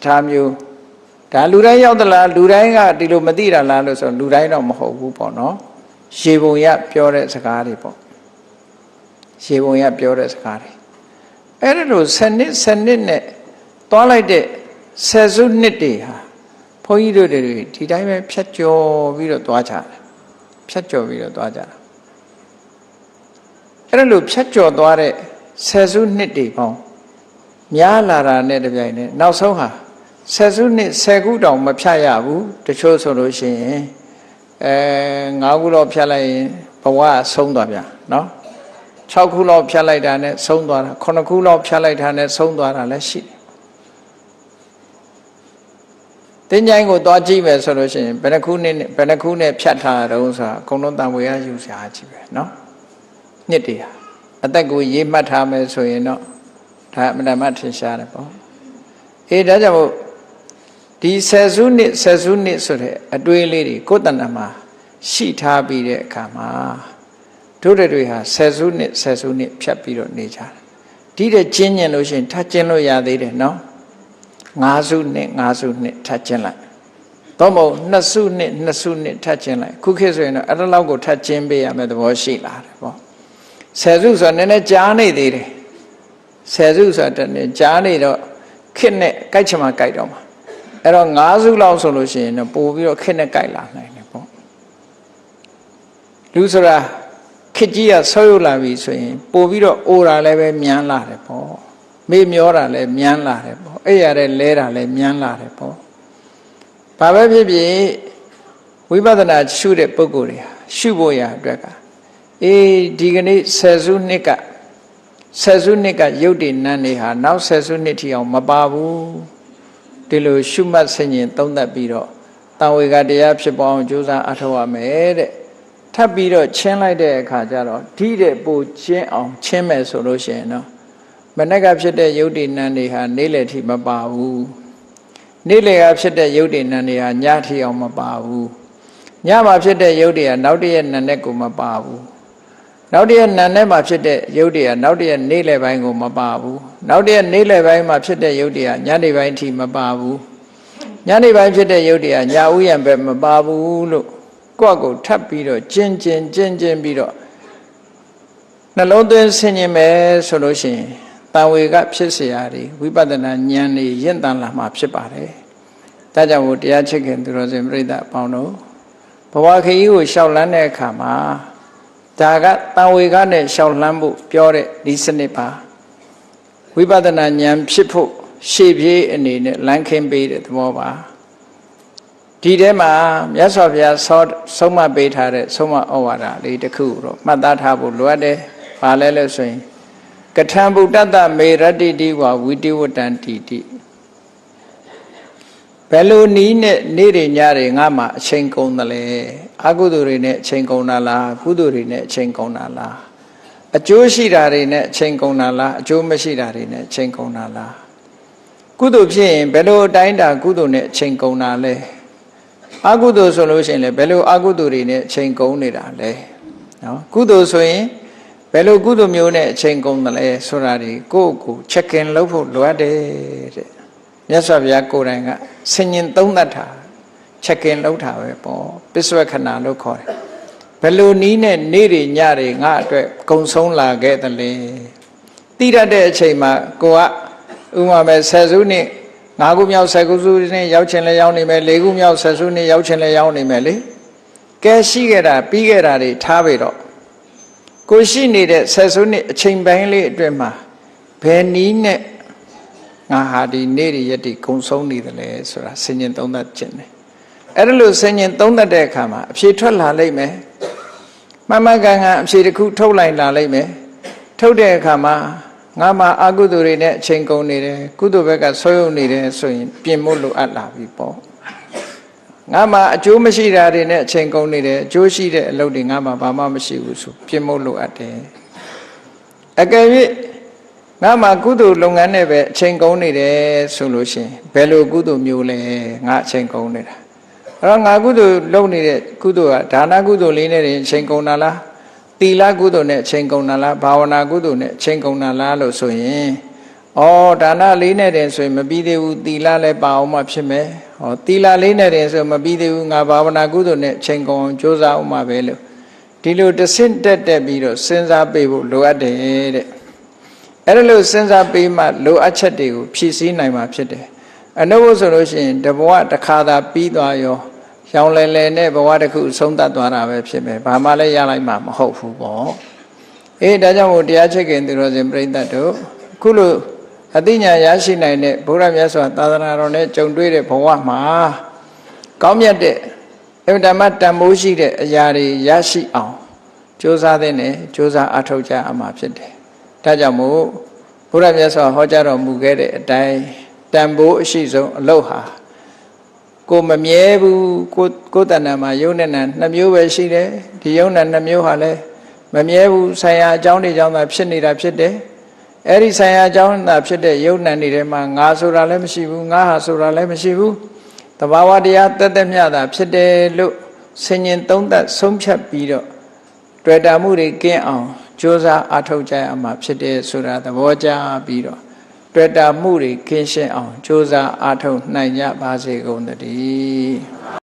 Speaker 1: ထားမျိုးဒါလူတိုင်းရောက်သလားလူတိုင်းကဒီလိုမသိတာလားလို့ဆိုလူတိုင်းတော့မဟုတ်ဘူးပေါ့နော်ရေပုံရပြောတဲ့စကားတွေပေါ့ရေပုံရပြောတဲ့စကားတွေအဲ့ဒါလို့စနစ်နဲ့သွားလိုက်တဲ့ဆယ်စုနှစ်တွေဟာဘုန်းကြီးတို့တွေဒီတိုင်းပဲဖြတ်ကျော်ပြီးတော့သွားကြတယ်ဖြတ်ကျော်ပြီးတော့သွားကြတာအဲ့ဒါလို့ဖြတ်ကျော်သွားတဲ့ဆယ်စုနှစ်တွေပေါင်းများလာတာနဲ့တပြိုင်နက်နောက်ဆုံးဟာဆယ်စုနှစ်10ခုတောင်မဖြတ်ရဘူးတချို့ဆိုလို့ရှိရင်9ခုလောက်ဖြတ်လိုက်ရင်ဘဝဆုံးသွားပြန်နော်6ခုလောက်ဖြတ်လိုက်တာနဲ့ဆုံးသွားတာ9ခုလောက်ဖြတ်လိုက်တာနဲ့ဆုံးသွားတာလည်းရှိတယ်တင်းကြိုင်းကိုသွားကြည့်မယ်ဆိုလို့ရှိရင်ဘယ်နှခုနဲ့ဖြတ်ထားတုံးဆိုတာအကုန်လုံးတန်ဝေရယူစရာကြီးပဲနော်နှစ်တည်းဟာအသက်ကိုရေးမှတ်ထားမယ်ဆိုရင်တော့ဒါအမှန်မှထင်ရှားတယ်ပေါ့ဒါကြောင့်မို့ဒီဆယ်စုနှစ်ဆိုတဲ့အတွေးလေးတွေကိုယ်တဏ္ဍာမှာရှိထားပြီးတဲ့အခါမှာတို့တွေဟာဆယ်စုနှစ်ဖြတ်ပြီးတော့နေကြတယ်ဒီတဲ့ကျင်းညင်လို့ရှိရင်ထပ်ကျင်းလို့ရသေးတယ်နော်5စုနှစ်ထပ်ကျင်းလိုက်တော့မဟုတ်2စုနှစ်ထပ်ကျင်းလိုက်ခုခေတ်ဆိုရင်တော့အဲ့ဒါလောက်ကိုထပ်ကျင်းပေးရမယ်သဘောရှိလာတယ်ပေါ့ဆယ်စုဆိုတာနည်းနည်းကြားနေသေးတယ်ဆယ်စုဆိုတာတည်းကြားနေတော့ခေတ်နဲ့ကြိုက်ချင်မှကြိုက်တော့မှာအဲ့တော့5စုလောက်ဆိုလို့ရှိရင်တော့ပို့ပြီးတော့ခေတ်နဲ့ကြိုက်လာနိုင်တယ်ပေါ့လူဆိုတာခေတ်ကြီးကဆောက်ရုပ်လာပြီဆိုရင်ပို့ပြီးတော့အိုတာလည်းပဲမြန်လာတယ်ပေါ့မေ့မျောတာလည်းမြန်လာတယ်ပေါ့အဲ့ရတဲ့လဲတာလည်းမြန်လာတယ်ပေါ့ဘာပဲဖြစ်ဖြစ်ဝိပဿနာရှုတဲ့ပုဂ္ဂိုလ်တွေဟာရှုဖို့ရအတွက်ကဒီကနေ့ဆယ်စုနှစ်ကရုပ်တည်နန်းတွေဟာနောက်ဆယ်စုနှစ်ထိအောင်မပါဘူးဒီလိုရှုမှတ်ဆင်ញင်သုံးသပ်ပြီးတော့တန်ဝေကတရားဖြစ်ပေါ်အောင်ကြိုးစားအထောက်ရမယ်တဲ့ထပ်ပြီးတော့ချင်းလိုက်တဲ့အခါကျတော့ဒီတဲ့ပိုချင်းအောင်ချင်းမယ်ဆိုလို့ရှိရင်တော့မနေ့ကဖြစ်တဲ့ရုပ်တည်နန်းတွေဟာနေ့လယ်ထိမပါဘူးနေ့လယ်ကဖြစ်တဲ့ရုပ်တည်နန်းတွေဟာညထိအောင်မပါဘူးညမှာဖြစ်တဲ့ရုပ်တွေကနောက်တည့်နန်းနဲ့ကိုမပါဘူးနောက်တည့်နန်းနဲ့မှာဖြစ်တဲ့ရုပ်တွေကနောက်တည့်နေ့လယ်ပိုင်းကိုမပါဘူးနောက်တည့်နေ့လယ်ပိုင်းမှာဖြစ်တဲ့ရုပ်တွေကညနေပိုင်းထိမပါဘူးညနေပိုင်းဖြစ်တဲ့ရုပ်တွေကညဥ်ရံပဲမပါဘူးလို့ကိုယ့်ကိုထပ်ပြီးတော့ကျင်းပြီးတော့နှလုံးသွင်းဆင်ញင်မယ်ဆိုလို့ရှိရင်တန်ဝေကဖြစ်เสียတွေဝိပဿနာဉာဏ်တွေရင့်တန်လာမှာဖြစ်ပါတယ်ဒါကြောင့်မို့တရားချစ်ခင်သူတော်စင်ပြိဿအပေါင်းတို့ဘဝခရီးကိုရှောက်လန်းတဲ့အခါမှာဒါကတန်ဝေကနဲ့ရှောက်လန်းဖို့ပြောတဲ့ဒီစနစ်ပါဝိပဿနာဉာဏ်ဖြစ်ဖို့ရှေ့ပြေးအနေနဲ့လမ်းခင်းပေးတဲ့သဘောပါဒီထဲမှာမြတ်စွာဘုရားဆုံးမပေးထားတဲ့ဆုံးမဩဝါဒလေးတစ်ခုတော့မှတ်သားထားဖို့လိုအပ်တယ်။ဘာလဲလို့ဆိုရင်ကထံဗုဒ္ဓတမေရတ္တိတိဝဝိတိဝတ္တံတိတိဘယ်လိုနည်းနဲ့နေ့တွေညတွေငါမှအချိန်ကုန်တယ်လဲအကုသိုလ်တွေနဲ့အချိန်ကုန်တာလားကုသိုလ်တွေနဲ့အချိန်ကုန်တာလားအကျိုးရှိတာတွေနဲ့အချိန်ကုန်တာလားအကျိုးမရှိတာတွေနဲ့အချိန်ကုန်တာလားကုသိုလ်ဖြစ်ရင်ဘယ်လိုအတိုင်းတာကုသိုလ်နဲ့အချိန်ကုန်တာလဲအကုသိုလ်ဆိုလို့ရှိရင်လည်းဘယ်လိုအကုသိုလ်တွေနဲ့အချိန်ကုန်နေတာလဲနော်ကုသိုလ်ဆိုရင်ဘယ်လိုကုသိုလ်မျိုးနဲ့အချိန်ကုန်တယ်လဲဆိုတာတွေကိုယ့်ကိုချက်ကင်လုပ်ဖို့လိုအပ်တယ်တဲ့မြတ်စွာဘုရားကိုယ်တိုင်ကဆင်ញင်သုံးသပ်တာချက်ကင်လုပ်တာပဲပေါ့ပစ္စုပ္ပခဏလို့ခေါ်တယ်ဘယ်လိုနည်းနဲ့နေ့တွေညတွေငါအတွက်ကုံဆုံးလာခဲ့တယ်လဲတိရတဲ့အချိန်မှာကိုကဥမာပဲဆယ်စုနှစ်5ခုမြောက်10ခုစုနှစ်ရောက်ချင်လဲရောက်နေမယ်4ခုမြောက်10စုနှစ်ရောက်ချင်လဲရောက်နေမယ်လေကဲရှိခဲ့တာပြီးခဲ့တာတွေထားပြီတော့ကိုရှိနေတဲ့ဆယ်စုနှစ်အချိန်ပိုင်းလေးအတွင်းမှာဘယ်နည်းနဲ့ငါဟာဒီနေ့ရရက်ဒီကုံဆုံးနေတယ်လဲဆိုတာဆင်ញင်သုံးသပ်ခြင်းတယ်အဲ့ဒါလို့ဆင်ញင်သုံးသပ်တဲ့အခါမှာအဖြေထွက်လာလိမ့်မယ်မှန်မှန်ကန်ကန်အဖြေတစ်ခုထုတ်လိုက်လာလိမ့်မယ်ထုတ်တဲ့အခါမှာငါမှအကုသိုလ်တွေနဲ့အချိန်ကုန်နေတယ်ကုသိုလ်ဘက်ကဆွဲယုံနေတယ်ဆိုရင်ပြင်ဖို့လိုအပ်လာပြီပေါ့ငါမှအကျိုးမရှိတာတွေနဲ့အချိန်ကုန်နေတယ်အကျိုးရှိတဲ့အလုပ်တွေငါမှဘာမှမရှိဘူးဆိုပြင်ဖို့လိုအပ်တယ်အကယ်၍ငါမှကုသိုလ်လုပ်ငန်းနဲ့ပဲအချိန်ကုန်နေတယ်ဆိုလို့ရှိရင်ဘယ်လိုကုသိုလ်မျိုးလဲငါအချိန်ကုန်နေတာအဲ့တော့ငါကုသိုလ်လုပ်နေတဲ့ကုသိုလ်ကဒါနကုသိုလ်လေးနဲ့အချိန်ကုန်တာလား သီလကုသိုလ်နဲ့အချိန်ကုန်တာလားဘာဝနာကုသိုလ်နဲ့အချိန်ကုန်တာလားလို့ဆိုရင်ဩဒါနလေးနဲ့တင်ဆိုရင်မပြီးသေးဘူးသီလလည်းပါအောင်မှဖြစ်မယ်ဟောသီလလေးနဲ့တင်ဆိုမပြီးသေးဘူးငါဘာဝနာကုသိုလ်နဲ့အချိန်ကုန်အောင်ကြိုးစားအောင်မှပဲလို့ဒီလိုတဆင့်တက်ပြီးတော့စဉ်းစားပေးဖို့လိုအပ်တယ်တဲ့အဲ့ဒါလို့စဉ်းစားပေးမှလိုအပ်ချက်တွေကိုဖြည့်ဆည်းနိုင်မှာဖြစ်တယ်အနုဘုဆိုလို့ရှိရင်တဘဝတစ်ခါသာပြီးသွားရောရောင်လဲလဲနဲ့ဘဝတစ်ခုဆုံးသတ်သွားတာပဲဖြစ်မယ်ဘာမှလည်းရလိုက်မှာမဟုတ်ဘူးပေါ့အေးဒါကြောင့်မို့တရားချစ်ခင်သူတော်စင်ပြိဿတ်တို့ခုလိုအသိဉာဏ်ရရှိနိုင်တဲ့ဘုရားမြတ်စွာသာသနာတော်နဲ့ကြုံတွေ့တဲ့ဘဝမှာကောင်းမြတ်တဲ့အမြဲတမ်းတန်ဖိုးရှိတဲ့အရာတွေရရှိအောင်ကြိုးစားတဲ့နဲ့ကြိုးစားအထောက်ကြအမှာဖြစ်တယ်ဒါကြောင့်မို့ဘုရားမြတ်စွာဟောကြားတော်မူခဲ့တဲ့အတိုင်းတန်ဖိုးအရှိဆုံးအလုပ်ဟာကိုမမြဲဘူးကိုတဏ္ဍာမှာယုံနဲ့နံနှစ်မျိုးပဲရှိတယ်ဒီယုံနဲ့နှစ်မျိုးဟာလည်းမမြဲဘူးဆံရအကြောင်းတွေကြောင့်သာဖြစ်နေတာဖြစ်တယ်အဲ့ဒီဆံရအကြောင်းသာဖြစ်တဲ့ယုံနဲ့တွေထဲမှာငါဆိုတာလည်းမရှိဘူးငါဟာဆိုတာလည်းမရှိဘူးတဘာဝတရားတက်တက်မြတ်တာဖြစ်တယ်လို့ဆင်ញင်သုံးသပ်ဆုံးဖြတ်ပြီးတော့တွေ့တာမှုတွေကင်းအောင်ကြိုးစားအားထုတ်ကြရမှာဖြစ်တယ်ဆိုတာသဘောကျပြီးတော့တွေ့တာမှုတွေကင်းရှင်းအောင်ကြိုးစားအားထုတ်နိုင်ကြပါစေကုန်သတည်း